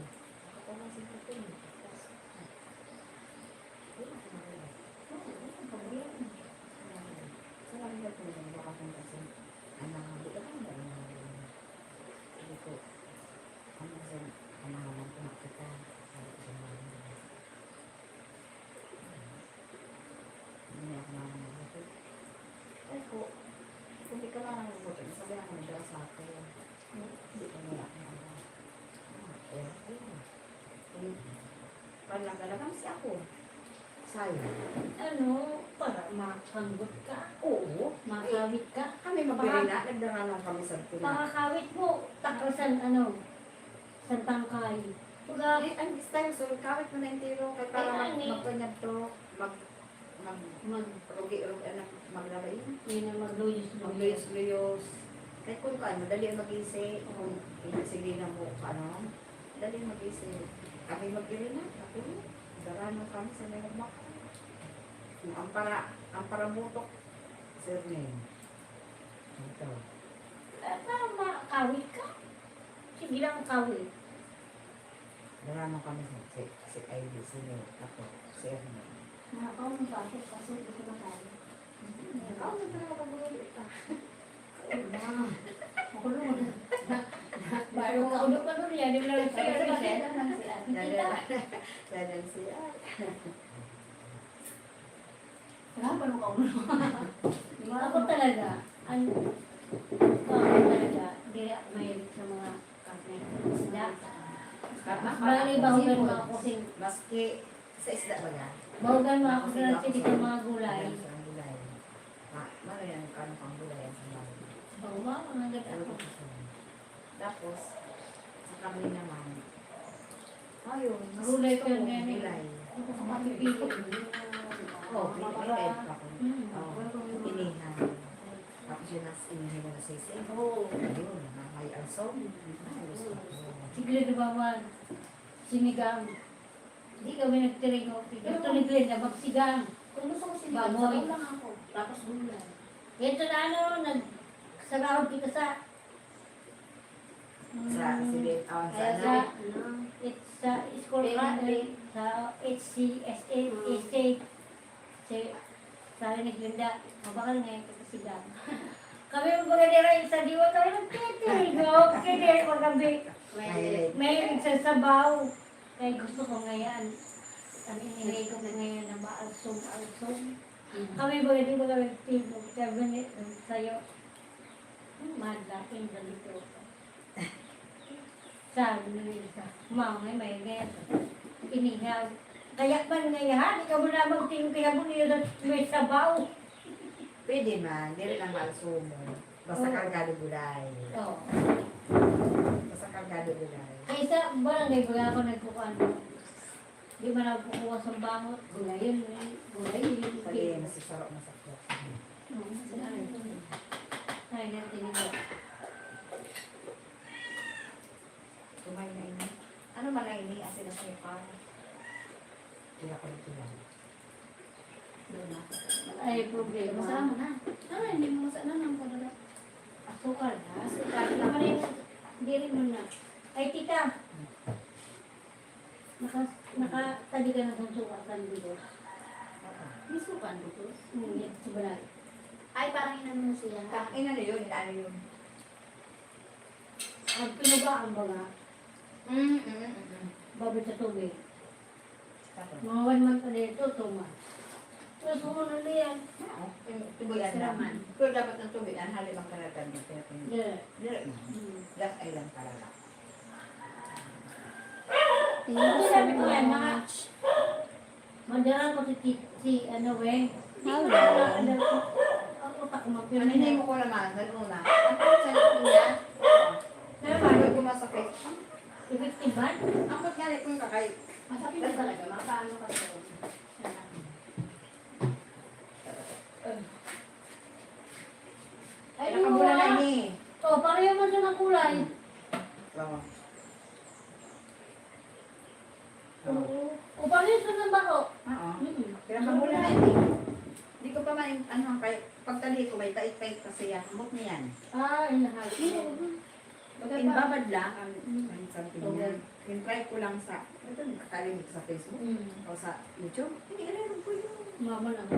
Kakuha sa kape. Ako, kung di ka lang nangungutod, sabi ako nagdala sa akin. Hindi ko nila Panlagalagang si ako. Sayo. Ano, para makanggot ka, Oo. makawit ka. Kami magbirina, nagdaranong kami sa pila. Pakakawit mo, takasan ano, sa tangkay. Pag Ang style, so kawit mo na yung tiro, kaya para magpanyag to, maglalay. yun ang magluyos mo. Magluyos-luyos. Kahit kung kaan, madali ang mag-isi. Kung sige na mo, ano, madali ang mag-isi. Kami magbirina, ako, daranong kami sa may magmak. Ang paramutok, surname. Ito. Para makawit ka. Sige lang kawit. Daranong kami si Ivy, si Nate, ako, si Ernie. Nakakaw mo sa akin kasi hindi ko na kaya. Ikaw na talaga pag-ulit ka. Ako naman. Baru ka ulit pa doon yan, yung lang Kaya sa'yo. kasi lang si ate. Dadal siya. Wala pa nung kaulo. Ako talaga, ako talaga, hindi ako mahilig sa mga karne. Isda. Bali, bahugan mo ako kasi, Maski sa isda ba yan? bahugan mo ako sa sige sa mga gulay. Sa gulay. Mano yan, kano pang gulay yan sa mga. Bahugan, mga gata ako. Tapos, sa kami naman, ayun, mas Gulay gusto ko yun ko yan eh. gulay. Ako sa mapipili. Oh, pinipilay pa ko. Hmm. Oh, inihan. Tapos yun nas inihan mo na sisig. Oo. Ayun, may alsom. Ay, gusto ko. Sigla na bawan. Sinigang. Hindi kami nagtiring o. Gusto ni Glenda magsigang. Kung gusto ko sinigang, Baboy. sabaw lang ako. Tapos gulay. Ito na ano, nagsarahod kita sa... Sa silid, sa Kaya ano? sa, it's sa school ka, sa HCSA, sa ni Glenda, mabakal ngayon kapasigang. Kami mga nila sa diwa, kami nagtitirig, okay, dahil ko gabi. May nagsasabaw. Kaya gusto ko ngayon. Ang inilay ko na ngayon na maalsong. Kami ba hindi ko kami nagtitirig, sabi niya sa'yo, madlaking dalito. Sabi nila, mamay may ngayon. Inihaw. Kaya pa ngayon, ikaw mo na magtingin kaya mo niyo na may sabaw. Pwede man, dili lang malsumo. Basta Oo. kargado gulay. Oo. Basta kargado gulay. Kaysa barangay, baga ako nagkukuhan. Di man ako kukuha sa bangot. Gulay yun. Pwede, masisarap na sa plot. Ay, natin nila. Tumay na ini. Ano man na ini? Asin na sa'yo pa. Kaya ko nito lang. Doon na. Ay, problema. Masama mo na. Ah, hindi mo masama na. Ano Asukal na. Asukal. Naman rin. Hindi rin mo na. Ay, tita. Nakatali ka na sa sukal. Tali dito. May sukan dito. Yan, subalag. Ay, parang inano mo siya. Ano yun? Ano yun? Ang pinabaan ba nga? Babit sa tubig. Mga 1 month na dito, 2 months. Tapos sumunod na yan. Tubuyan naman. Pero dapat ng tubig, ang halip ang karatan ng pinapin. Yeah. Dili man. Last ay lang talaga. Thank Ano you so sabi ko yan, mga much. mandara ko si ano eh. Hello. Ang utak ko Ano hindi mapinay. mo ko naman, ganuna. Ang sa niya, Pero bago paano? gumasakit. Effective. Ang pagkalit kong kakay. Masakit na talaga. Makaano ka sa Ay, Nakabula na luwa. ni. Oh, pareho man siya ng kulay. Oo. Oo. O, pareho siya ng bako. Oo. Mm. Pero nakabula na ni. Hindi ko pa man, ano, kay, pagtali ko, may tait-tait kasi yan. Amot niyan. Ah, inahal. Inbabad lang ang something yan. In-try ko lang sa, ito, nakakalimit sa Facebook. Mm. O sa YouTube. Hindi, alam ko yun. Mama lang.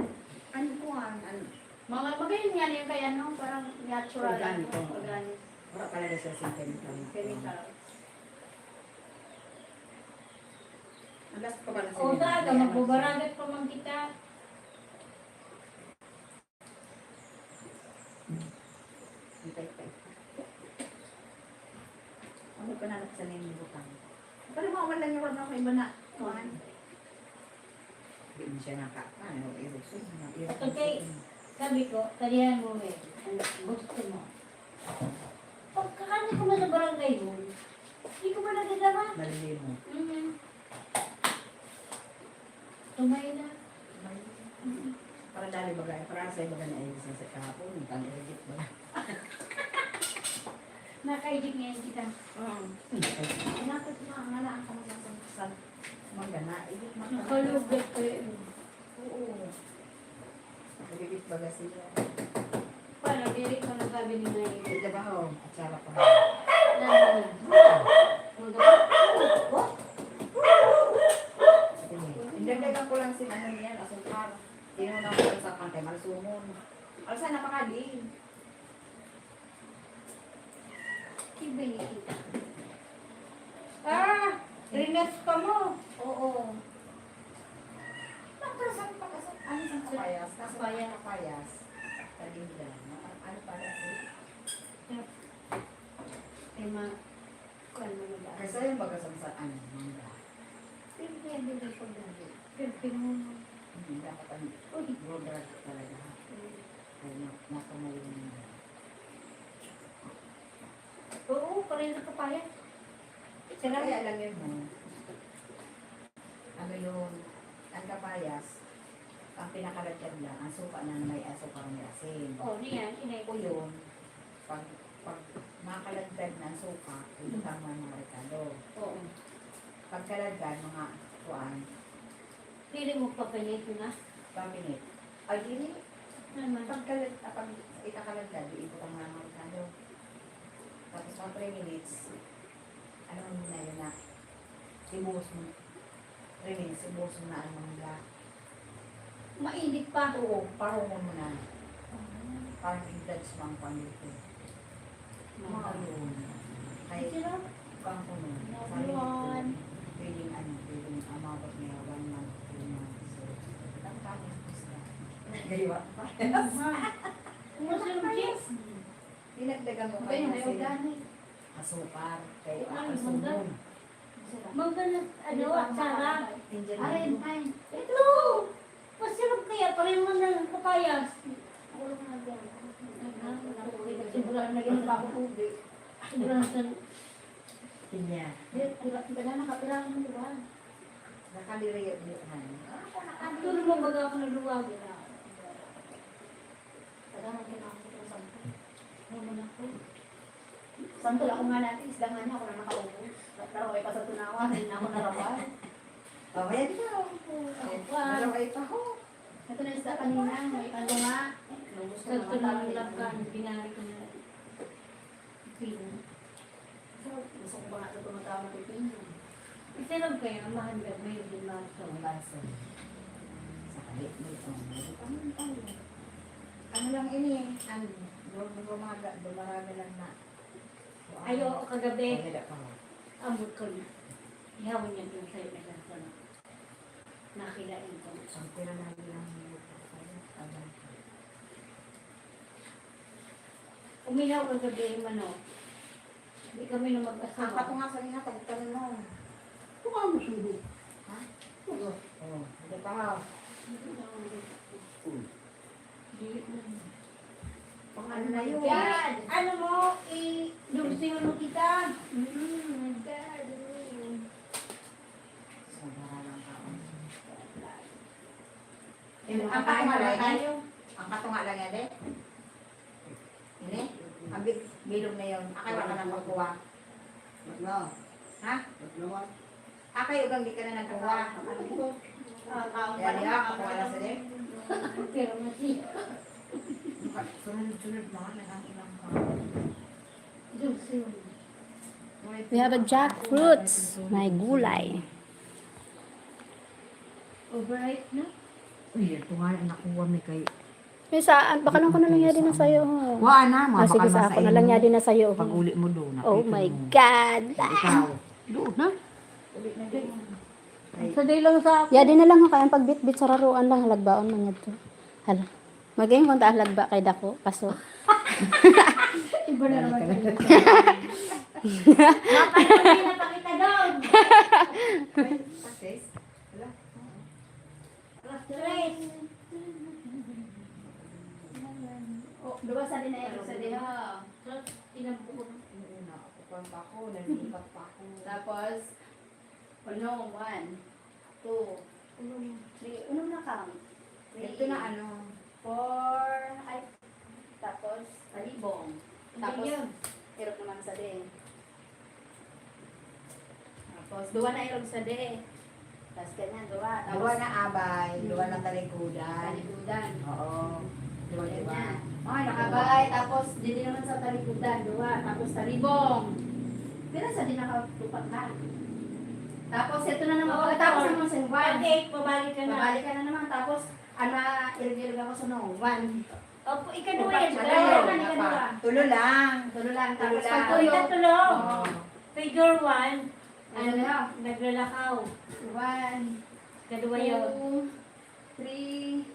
Ano ko ano. Mga magaling yan yung kaya no, parang natural. Organic. Organic. Wala talaga siya sa chemical. Chemical. Ang last ko pala O, taga, magbubaragat pa man kita. Tait-tait. Ano ko na sa nilibutan. Pero mawala lang yung ano kay iba na. Kuhan. Hindi mo siya naka, ano, erosion. Okay. Sabi ko, talihan mo eh. Ang gusto mo. Pagkakani ko na sa barangay mo, hindi ko ba nagdadama? Nalili mo. Tumay na. Para dali bagay, para sa iba na ayos sa kahapon, yung tang-edit ba? Nakaibig ngayon kita. Inakot mo ang alaan ka sa Magana, edit mo. Nakalugat ko yun. Oo. Nag-edit baga sila. Paano, diri ko nagsabi ni Nay. Ito ba ho? At sara pa. Indagdagan ko lang si ano niyan, asukar. Tinuna ko lang sa kantay, malusumon. Alsa napakali. Ibig kita. Ah! Rinas pa mo. Oo. Pagkasan, ano sa kapayas? Kapayas. Kapayas. Talinda. Ano para si? Ay, kuan mo na ba? Kasi yung bagasan sa ano, mangga. Pero kaya din ang pagdali. Pero pinuno. Hindi dapat ang broad talaga. Kaya nakamayo mo. Oo, pareho na kapaya. Sila Kaya lang yun mo. Ano yun, ang kapayas, ang pinakalagyan lang, ang suka na may aso parang may asin. Oh, niyan, inay O yun, pag makalagdag ng suka, ito tama mga rekado. Oo. Pagkalagdan, mga kuan. Pili mo papilit na. Pamilip. Ay, hindi. Naman. Pag ikakalagdag, iikot ang mga magkano. Tapos mga 3 minutes, ano mo na yun na, ibuhos mo. 3 minutes, ibuhos mo na ang mga Mainit pa. Oo, parungon mo na. Parang i-dodge mo ang pamilip. Mga yun. Kaya, Sino? kang kuno. Everyone. Pwedeng amabot niya 1 month, 2 months. So, ang kanya gusto. Gaywa. Muslim cheese. Dinagdagan mo Okay, kayo may kasi organic. asukar, kay Ay, asunod. Maganda, ano, at sarap. Indian Aray, menu. fine. Ito! Masarap kaya, pareho mo ng papayas. Ako lang nagyan. Sigurado na ganun pa ako tubig. Sigurado na Pinya. Wala nakapirang mo, diba? Nakaliriyo din han. Tulog mo baga ako naluwag. Kailangan kinakot ng sampo. Naman ako. Sampo ako nga natin, isda nga niya ako na nakaubos. Pero kay pa sa tunawa, hindi na ako narawan. Oh, yan ka. Ano kayo pa ho? Ito na isda kanina, may ano nga. Lubos ko Sa naman tama tulog din. lang ka, binari ko na. Pino. Gusto ko ba nga ito tumatama ng pino? Sarap kaya, mahanda, may din maso. Ang baso. Sa kalit mo ito. Ano lang ini? Ang dumarami lang na. Ayo, kagabi, Hindi pa ho. ambot ko na. Ihawin niya doon sa'yo na lang ko na. Nakilain ko. Ang pera namin lang yung abang. Umihaw kagabi yung ano. Hindi kami na Ang mag-asawa. kato nga sa nina, tagtanong mo. Baka mo sundo. Ha? Oo. Oo. Hindi pa nga. Pang ano na yun? Yan! Ano mo, i-lusin mo kita. My God. Sobra lang ako. Ang Ang kato nga lang tayo. yan. Ang kato nga lang yan eh. Ini? Ang bilog na yun. Akay wala ka nang magkuha. Ba't na? Ha? Ba't naman? Akay ugang di ka na nagkuha. Yan yan. Kukuha na sila eh. Pero mati. Sunod-sunod mga nang ilang ka. Lusin. We have a jackfruits. May gulay. Overripe na? Uy, ito nga nakuha may kay... May saan? Baka lang ko na lang yadi na sa'yo. Kuha na, mga Sige, sa ako na lang yadi na sa'yo. Pag-uli mo doon. Oh my God. Ikaw. Doon na. Uli na din. Saday lang sa ako. Yadi na lang ako kayang pagbit-bit sa raruan lang halagbaon man yadto. Hala. Magayon kung ta halagba kay dako kaso. Iba na naman kayo. Napanood na pakita doon. Pasis? Wala. Stress. Oh, duwa sa din na sa din ha. Tinampo ko. Una, kukuha pa ako, nalipat pa ako. Tapos ano, 1 2 3 uno na kang. Ito na ano. 4 ay tapos talibong. Tapos Ganyan. irog naman sa din. Tapos duwa na irog sa din. Tapos ganyan, duwa. Dua na abay, dua na talikudan. Talikudan. Oo. Dua, dua. Ganyan. Ay, Nakabay, tapos dili naman sa talikudan, duwa. Tapos talibong. Pira sa din nakatupak na. Tapos ito na naman. Oo, Tapos or- naman sa 1. Okay, pabalik ka na. Babalik ka na naman. Tapos, irog-irog ako sa no. 1. Opo, ikaduwa yan. Ano Dalawa yun? na, ikaduwa. Tulo lang. Tulo lang. Tapos Tulo lang. pag Pag tulo. ikatulo, Oo. figure 1, Ano na? naglalakaw. 1, Kaduwa yun. 2, 3,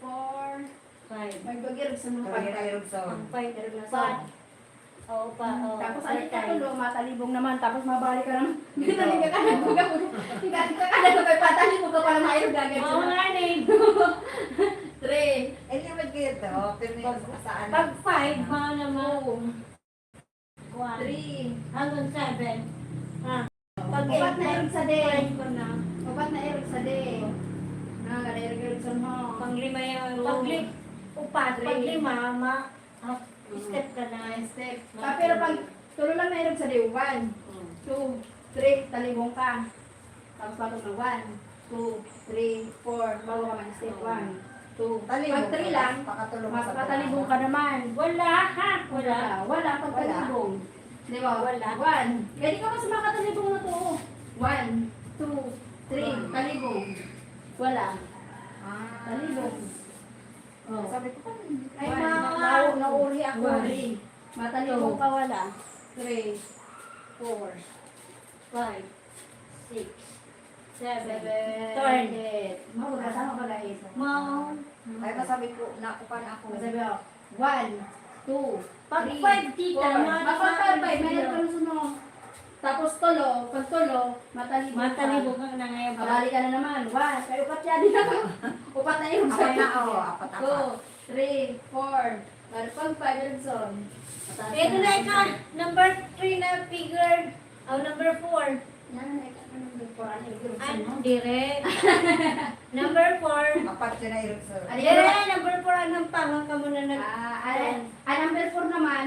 4. 5. May bagirog sa mga Pag pagkain. irog sa. Ang 5. Irog na Pa. sa. Oo pa. Oo. Tapos alit ka tulo, matalibong naman. Tapos mabalik ka naman. Dito. Ginalik ka na. Ginalik ka na. Kay patalibong ka pala mairog agad. Oo nga rin. 3. Eh, naman kayo to. Pero may saan. Pag 5, ha naman. 1. 3. Hanggang 7. Ha. Pag Upat na irog sa din. 5 ko na. Upat na irog sa din. Gana irog sa mo. Pag 5 yun. Pag 5, step ka na. Step. Pero pag tulo lang na irog sa day, 1, 2, 3, talibong ka. Tapos patok na 1, 2, 3, 4. Bago ka man step 1, 2. Talibong. Pag 3 lang, Pakatulong mas sa patalibong ka naman. Wala ha, wala. Wala pag talibong. Di ba? Wala. 1. Pwede ka mas makatalibong na to. 1, 2, 3. Talibong. Wala. Ah. Talibong. Oh. Sabi ko, Ay, ay, mga nauri ako. Wari. Matalibong ka wala. 3, 4, 5, 6, 7, 8. Kasama pala isa. Ay, masabi ko, nakupan ako. Masabi ako, 1, 2, Pag 3, 5 tita, 4. Pag 5, meron ka sunod. Tapos tulo, pag tulo, matalibong ka. matalibong ka na ngayon. Mabali ka na naman. 1, kaya upat yan din ako. Upat na yung Ako na, oh, apat-apat. 2, 3, 4. Pag 5, meron son. Ito na ikaw, number 3 na figure. Oh, number 4. Yan, ikaw na number 4. Ano yung group Ay, mo? dire. Number 4. Apat yun na irupsor. Ano Dire, yung number 4 anong pangang ka muna nag... number 4 naman,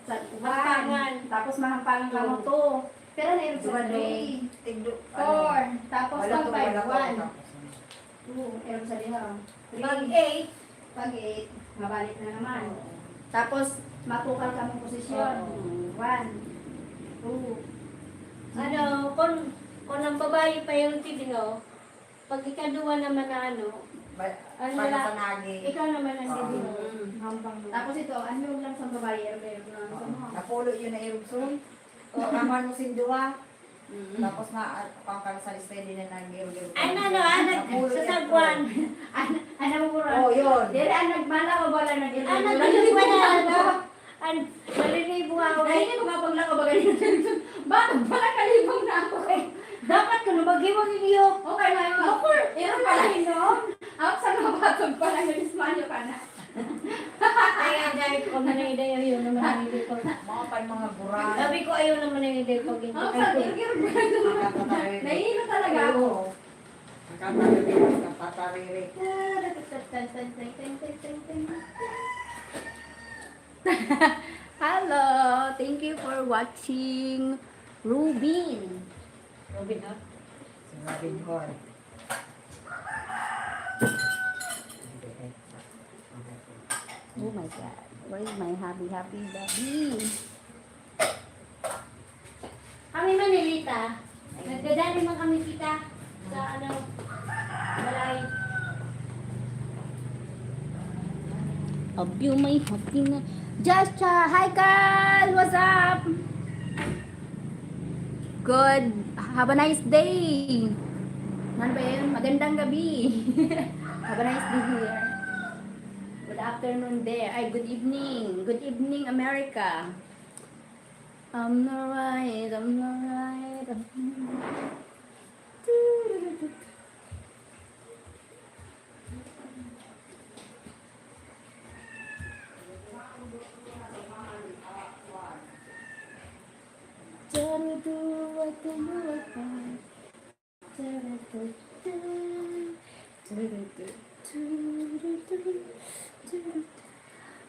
Hampangan. tapos mahampangan ka mo 2. Pero na yung Diba, 3, Tigdo. 4, tapos Wala pag to, 5, wala to. 1, 2, ewan sa diha. Pag 3, 8, pag 8, mabalik na naman. Tapos, matukal ka mong posisyon. 1, 2, ano, kung ang babae pa yung titingo, pag ikaduwa naman na ano, Para Ano sa nagi. ikaw naman ang titingo. Mm. Hampang mo. Tapos ito, ano lang sa babae, meron na sa mga. Napulo yun na irupsor. Kaman mo sinduwa. Tapos na, pangkala sa steady na nag-irupsor. Ano, sa sagwan. Ano mo puro? Oh, yun. Dili, ang nagmala ko ba lang nag-ilog? Ano, naliliwa na ano. Nalilibo ako. Dahil hindi ko mapaglang ko ba ganyan. Bakit pala kalibong na ako eh? Dapat ka na mag-iwag iyo. Okay na yun. Bakor, Meron pala yun. Out sa mga batog pala yung ismanyo ka na. Kaya dahil ko naman ang ideya yun naman ang ideya ko. Mga pan mga buran. Sabi ko ayaw naman ang ideya ko. Out sa tigil ko. Nahihilo talaga ako. Kapatariri. Hello, thank you for watching Rubin. Robin, ha? Si Robin Hood. Oh my God, where is my happy baby? Kami Manilita. Nagdadali man kami kita sa ano, balay. Abyo, may happy na. Jascha, hi Carl! What's up? Good. Have a nice day. Ano ba yun? Magandang gabi. Have a nice day here. Good afternoon there. Ay, good evening. Good evening, America. I'm alright. I'm alright.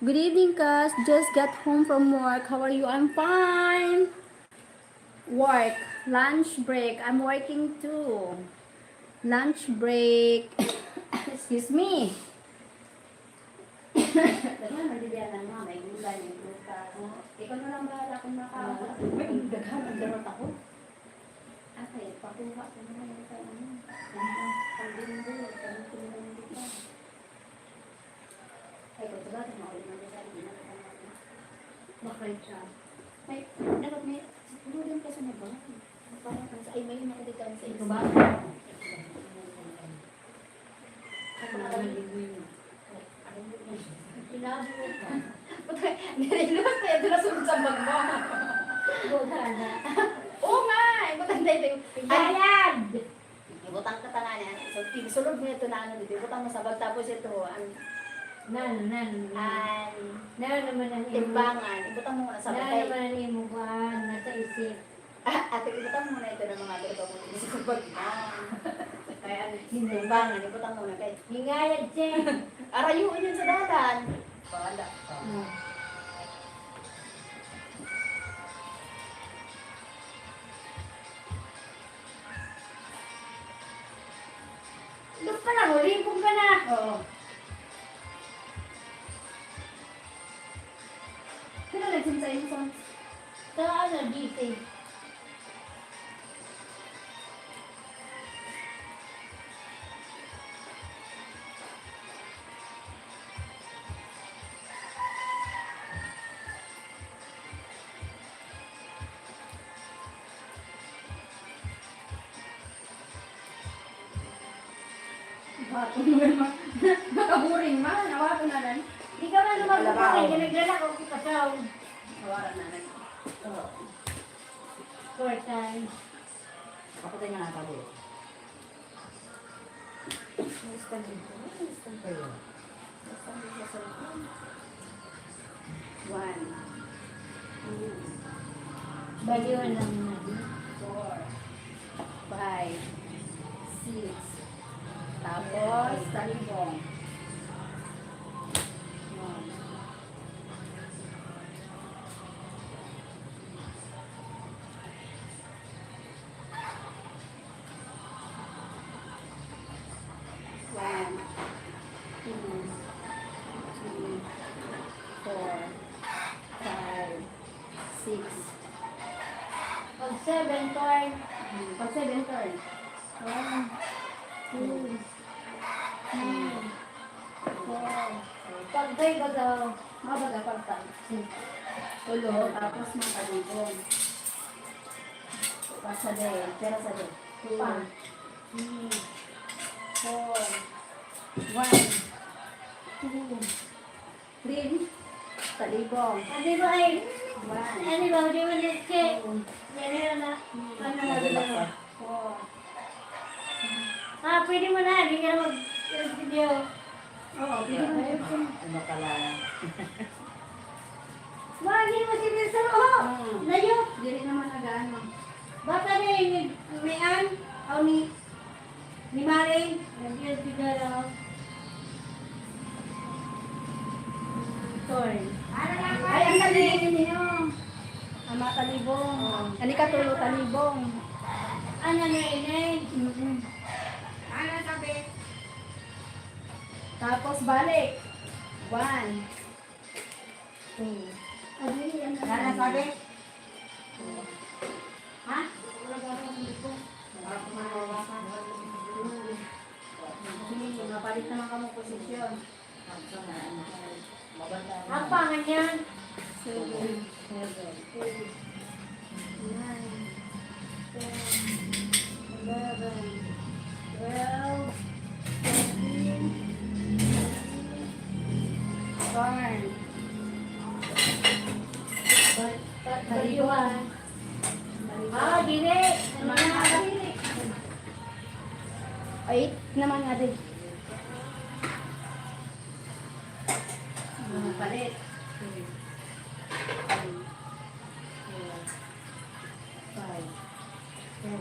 Good evening, Cass. Just got home from work. How are you? I'm fine. Work. Lunch break. I'm working too. Lunch break. Excuse me. Ikaw na lang bahala kung makakita. May daghan ang darot ako. Okay, pakuha ko naman yung tayo. Pag-dindo, pag-dindo dito. Ay, kung sabagay, maulit na dito. Bakit siya? May, dapat may, siguro din kasi may ba? Parang sa ay, may mga dito sa ito ba? Ako na kami ligoy mo. Sinabi mo ka. Nililabas na ito na sunod sa bag mo. Bugana. Oo nga! Ibutang na ito. Bayad! Ibutang ka tanga na. So, sulod mo ito na ano dito. Ibutang mo sa bag. Tapos ito, Nan. Nan naman ang imo. timbangan. Ibutang mo muna sa Nan bag. naman ang imo kuhan. Nasa isip. Ate, ibutang mo muna ito ng mga ito mo dito sa bag. Kaya timbangan. Ibutang mo muna. Kaya, Hingayad siya. arayuin yun sa dalan. Wala. Saan sa inyo? Sa ano, DC. Wato mo naman. Makaburing man. Nawato na lang. Di ka man lumagpapakin, naglalak ako kita sa Nawaran na lang. four times. Kapatay nga nakali. Stand dito. Stand kayo. Stand dito sa likod. 1, 2, Baliwan lang na. 4, 5, 6. Tapos, talibong. 1. One, two, three, 4, 5, 6. Pag 7 turn, Pag 7 turn. 1, 2, 3, 4. Pag 5 bagaw, Mabaga pagtag. Tulo, tapos makalibong. Pasa din, pero sa din. 2, Pa. 3, 4, 1, 2, 3, talibong. Adi ba ay, 1, ano ba, di ba nilke? 2, Yan na, ano na, 4, pwede mo na, di ka na mag-video. Oo, pwede mo na. Ano ka lang. Hindi mo si Wilson, oh! Layo! Dili naman nag-ano. Bata ni An, o ni Maring, nag-video lang. Turn. Ay, ang talibong ninyo. Ang mga talibong. Ani ka tulo talibong. Ano na inay? Ano sabi? Tapos balik. 1, 2. Adi, ano Ano sabi? Ha? Sige, mapalit naman kamo posisyon. Ang pangan yan. 7, 8, 9, 10, 11, 12, 13, 14. Baliwan. Dili. Ano na? 8 naman nga din. Palit. 5, 7,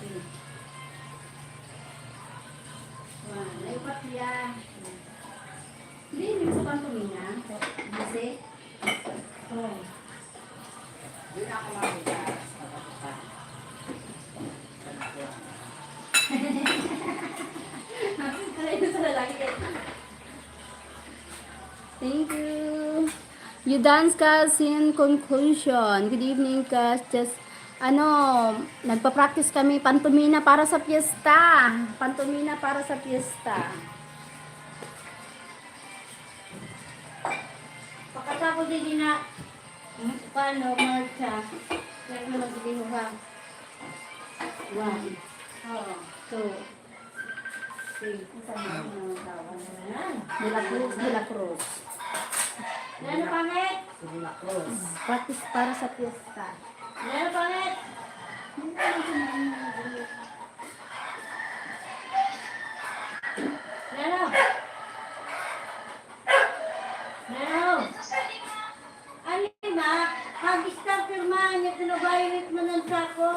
8. 1. Naipat siya. Hindi, hindi sa pantumina. Kasi, Hindi na ako mabigas. thank you. You dance kas in conclusion. Good evening kas. Just nagpa-practice kami pantomina para sa piyesta. Pantomina para sa piyesta. Pagkatapos din na, paano, marcha. Kaya mo mag-video ha. 1, 2, 3. De la Cruz, De la Cruz. Ano pangit? Sige na close. Practice para sa piyesta. Ano pangit? Ano? Ano? Ano ba? Pag-start firmahan niya, pinabayrit mo ng sako.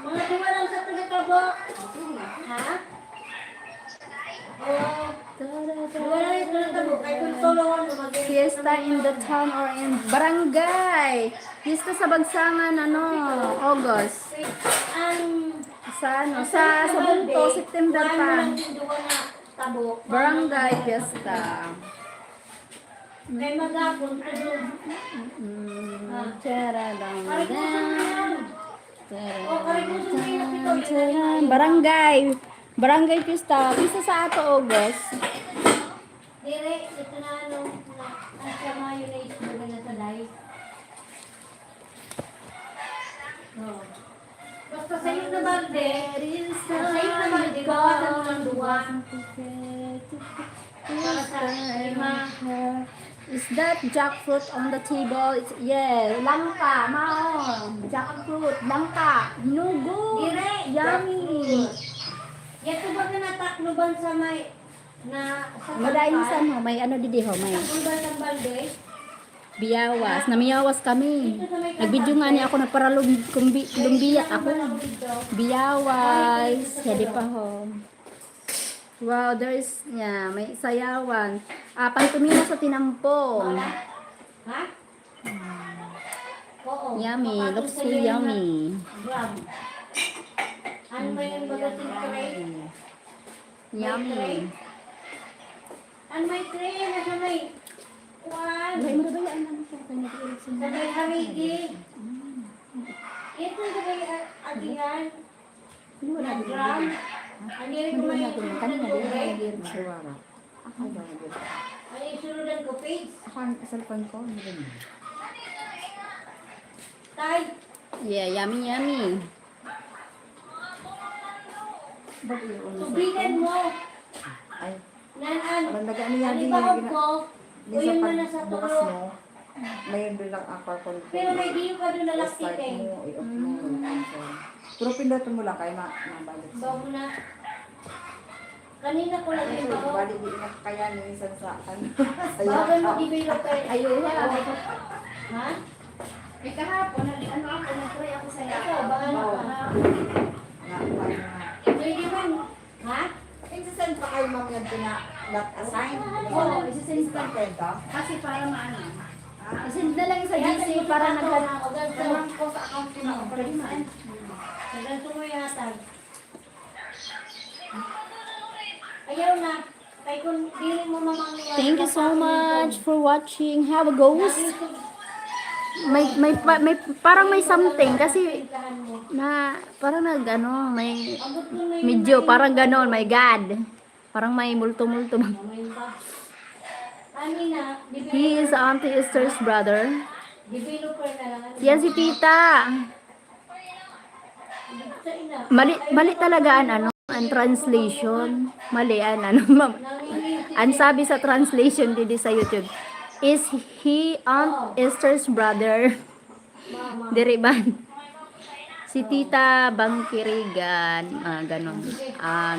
Mga tiwalang sa taga-tabo. Ha? Oo. Wala yung taga-tabo. Kaya kung tulungan mo, mag- Fiesta in the town or in barangay. Fiesta sa Bagsangan, August. Ang Sa Bunto, September pa. Tabo. Barangay Fiesta. Kay magapon, ano? Charadang. Kari ko sa yan. O, kari ko sa yan. Charan. Barangay Pista. Pista sa ato, August. Dire, ito na ano, ang sa mayonnaise mo na sa dahil. Oh. Basta sa'yo na balde, sa'yo na balde, bawasan mo ng duwa. Para sa lima. Is that jackfruit on the table? It's, yeah, langka, mao. Jackfruit, langka, nugo. Dire, Yummy. Yato ba ka nataknuban sa may, na sa Madainsan ho, may ano didi ho, may Taknuban ng balde? biyawas. Namiyawas kami. Ito sa may Nagbidyo nga niya ako lumbiyak ako. Biyawas. Hindi pa ho. Wow, there is, yeah, may sayawan. Pantumina sa tinampong. Ha? Oo. Yummy, Kapatid looks so sa'yo yung yummy. gram. Ano ba yung magating tray? Yummy. Ano may tray na sa may kuwan? Ay, marabayaan lang siya. Sa may harigi. Ito sa may agihan. Na gram. Ano rin ko may Kanina din tubig? nagiging chihuahua. Ako ba nagiging? Ano yung sunudan ko, Page? Ako ang cellphone ko. Hindi ganyan. Tay, Yeah, yummy, yummy. Ba't yun? tubigan mo. Ay, Nan-an. malandaga niya Ano din ba yung ko? Di O sa yun na nasa pagbukas tulo. mo, mayroon doon lang ako kung Pero may diyo ka doon na laktik start eh. mo, i-off mo, i-cancel. Pero pindutin mo lang kayo mabalik sa. Bago na. Kanina ko lang Ay, yung bago. bali di na kaya ni minsan sa ano. Bago mo develop kayo. Ayun. Ha? May kahapon, ano ako, nag-try ako sa Ito, baka na Oo. pa. Nga, paano nga. Pwede man. Ha? Insisend pa kayo ma'am yung not assign. Oo, isisend pa. kwento. Kasi para maano. Isend na lang sa GC para naghanap. O ganito. Tanong ko sa account ko na Pwede man. Sa ganito mo yatag. Ayaw na. Kaya kung dili mo mamangyaw. Thank you so much for watching. Have a ghost. May parang may something kasi na parang nag-ano, may medyo parang ganon, my God. Parang may multo-multo. Kanina, He is Auntie Esther's brother. developer na lang. Yan si tita. Sa ina. Mali talaga ang translation. Mali ma'am. Ang sabi sa translation dito sa YouTube, is he Aunt Esther's brother? Diri ba? Si Tita Bangkirigan, ganon.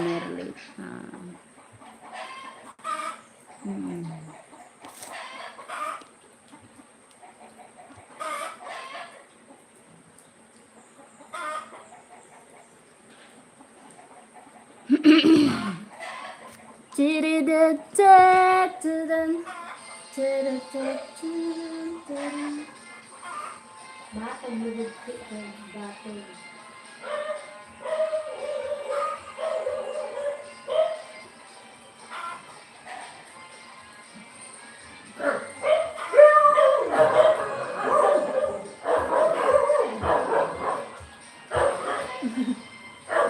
Merlit. Batang lulugti ko. Batang.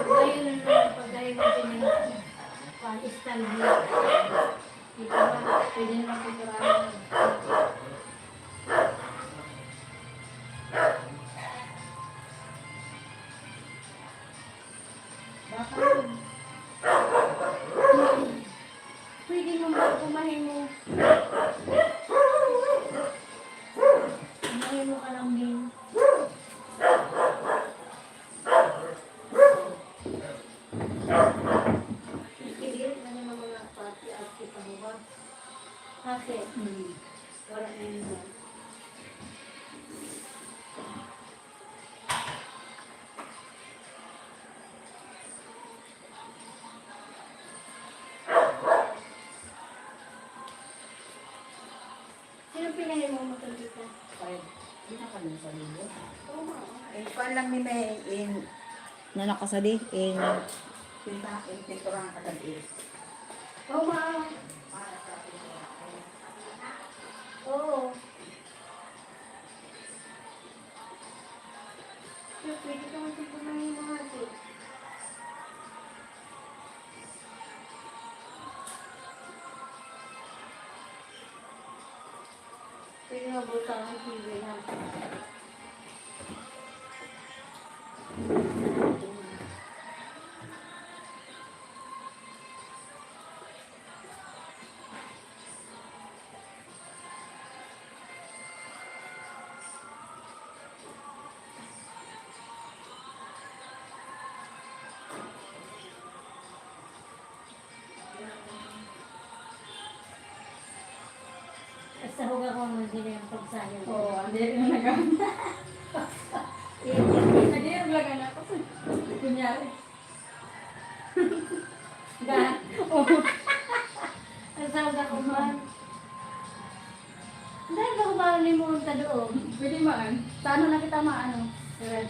Ngayon na naman pag-ayaw natin ng pan-istalbi. Ito ba? Pwede naman pagkaralan. Pwede mo ba kumahin mo? Kumahin mo ka lang din. Ikilit na naman mga pati at kitahubag. Kasi, wala na yun. Sino pinahin mo mo dito? Hindi na kami sa liyo. Kuan lang ni may in Na nakasali in pinturang kagad is. Oh, ma. Pinabutan ang TV na. Basta huwag ako magdila yung pagsayang. Oo, hindi na nagana. Nag-iirog lang anak ko. Kunyari. Dahil, ang sawag ako man. Dahil ako ba limunta doon? Pwede maan. Sa ano na kita maano? Red.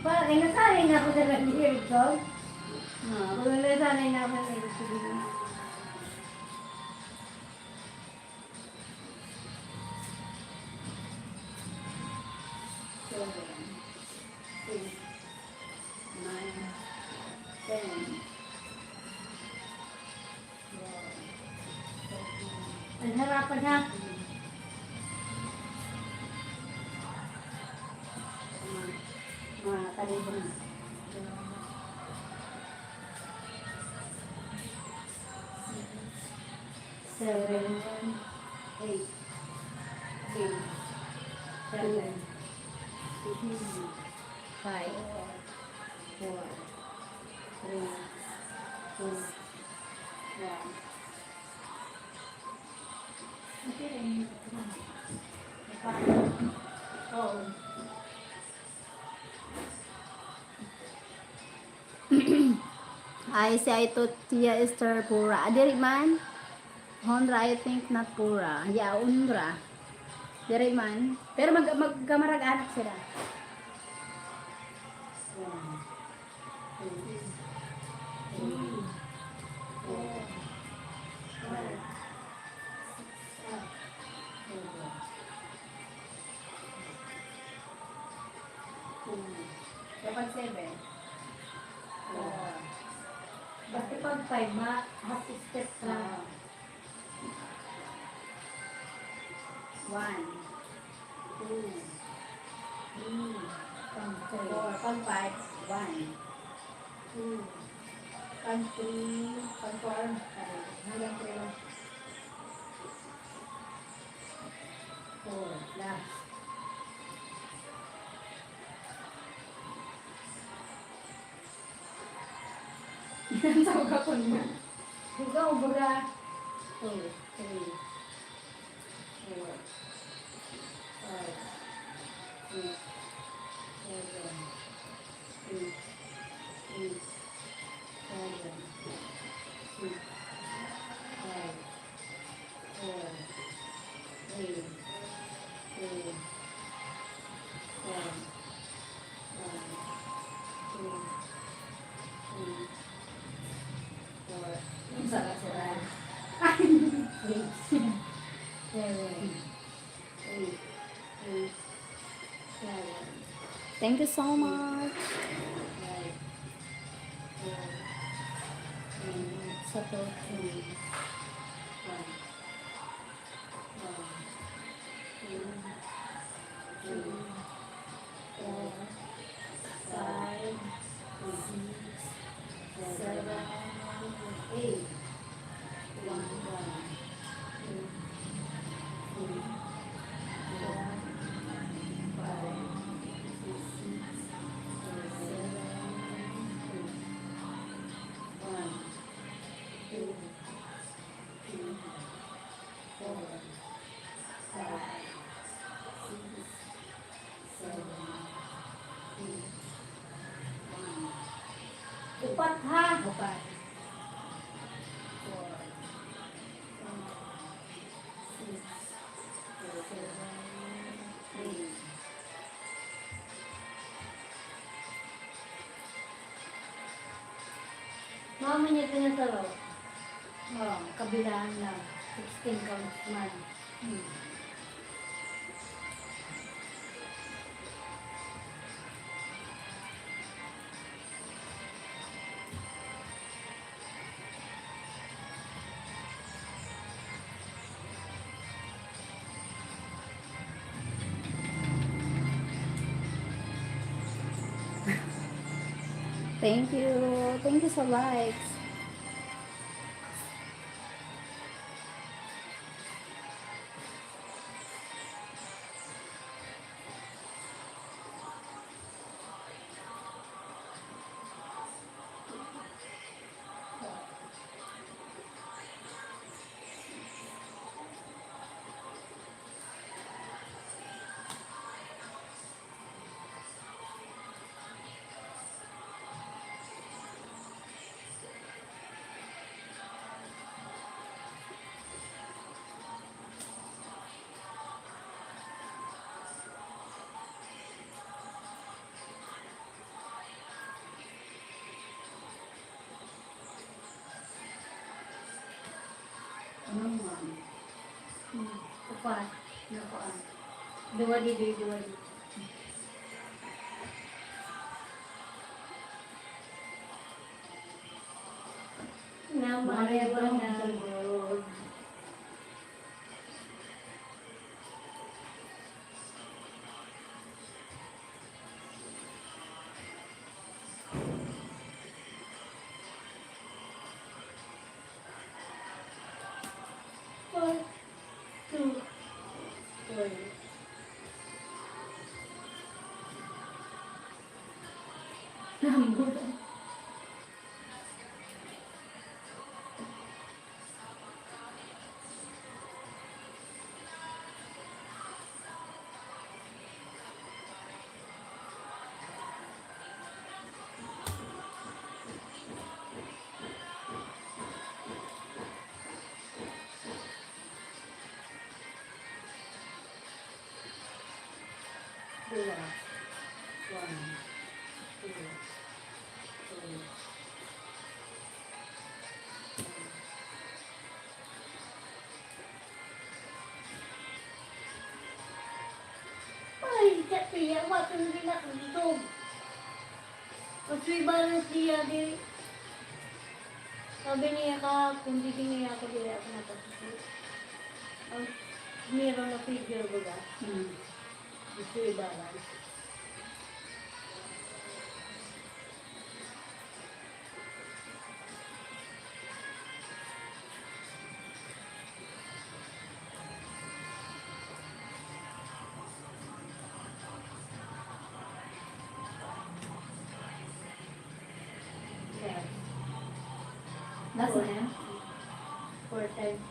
Parang nasanay na ako sa nag-iirog ko. Kung nasanay na ako sa nag-iirog ko. Ang harapan ha. Mga talibong. Seven, Eight. eight, seven, Five. Four. Three. Two. One. Oo. I say to Tia Esther Pura. Diri man. Honra, I think not Pura. Yeah, Undra. Diri man. Pero magkamarag-anak sila. One. Two. Three. Four. Five. Dapat 7. 4. Basta pag 5, half step lang. 1. 2. 3. Pag 4. Pag 5. 1. 2. Pag 3. Pag 4. Hanggang 3. 4. Last. Yan sa uga ko niya. Ikaw, baga. 2, 3, 4, 5, 6, 7, 8, 8, 7, 6, 5, 4, 3, 2, 1, 2, 3, 4, sarap-sarap. 8, 7, 8, 8, 7, Thank you so much. 5, 4, 3, Sa to. 2, 1, 2, 4, 5, 6, 7, 8, 1, 2, 3, 4, 5, 6, 7, 1, 2, 3, 4, 5, 6, 7, 8, 1, upat ha. 4, 5, 6, 7, 8. Mama niya pinasaro. Kabilaan lang. 16 counts man. Thank you. Thank you sa likes. Anong nga? Upat. Nakuan. Dua di. Namarewa na. One, two, three. Dua. One. Two. Three. Ay, kaya waktu nila dito. Kasi balance dia di. Sabi niya ka, kung di niya ako di ako natapos. Ang meron na figure ko ba? Gusto i-balance. Yes. Last na yan? 4 times.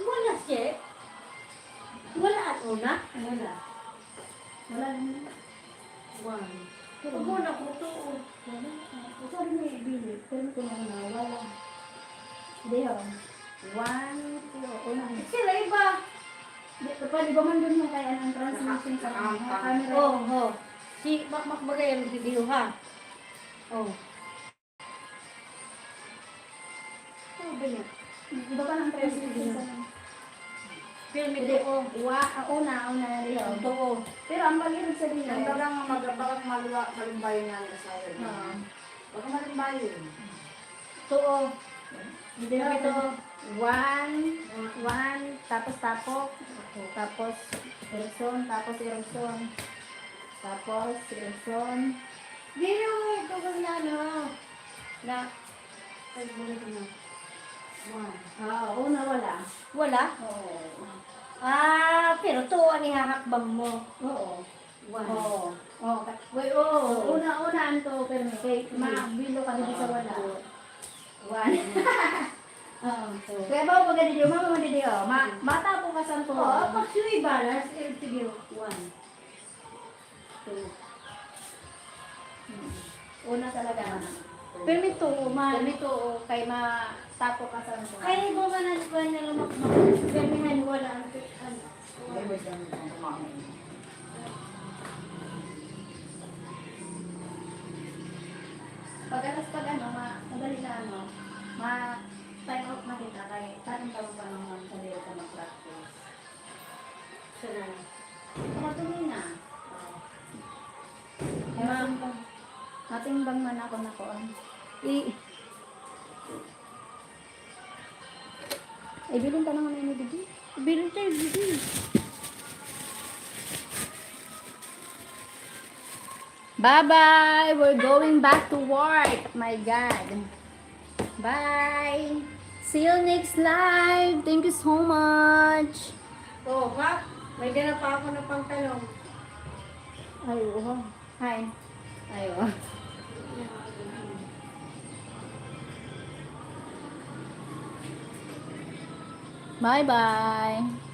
Wala siya. Wala at una. Wala. Wala na. One. Pag una ko to. Sorry mo ibili. Pero ko na wala. Hindi ho. 1, 2, una. Sila iba. Pwede ba man dun yung kaya ang transmission sa camera? Oh. Si Makmak bagay ang video ha. Oh. Oh, ganyan. Iba pa ng transmission sa Film Hindi, ito. Oh. una na rin. Oo. Pero ang pag-ibig sabihin, Ang bagang baka malimbayo nga ang asawa niya. Ah. Baka malimbayo. Ito. Oh. Hindi Sabi ito, ito. 1, tapos tapok, tapos eruption, tapos eruption, tapos eruption. Hindi mo ito na ano. Na. Ay, bulit na. One. Una wala. Wala? Oo. Ah, pero to ang ihahakbang mo. Oo. One. Oo. Oo. Wait, oo. Una ang to, pero kay magbilo ka dito sa wala. 1. Oo. Kaya ba pag dito, mama mo dito, bata po ka sa to. Oo, pag suwi balance, sige. One. Two. Una talaga. Pero ito, man. Ganito, kay matapo ka sa to. Kaya ba man ang kuha na lumakmak? Gamihan wala ang ano. May may dami ang kumain. Tapos pag madali na time out na kita kay tanong pa naman sa dito ka mag-practice. Sana. Tumatuloy na. Matimbang man ako na ko. Ibilin ka naman na Bibi. Ibilin tayo, Bibi. Bye-bye! We're going back to work. My God. Bye! See you next live. Thank you so much. Oh, Kap, may dala pa ako na pangtalong. Ayun. Hi. Ayun. Bye-bye.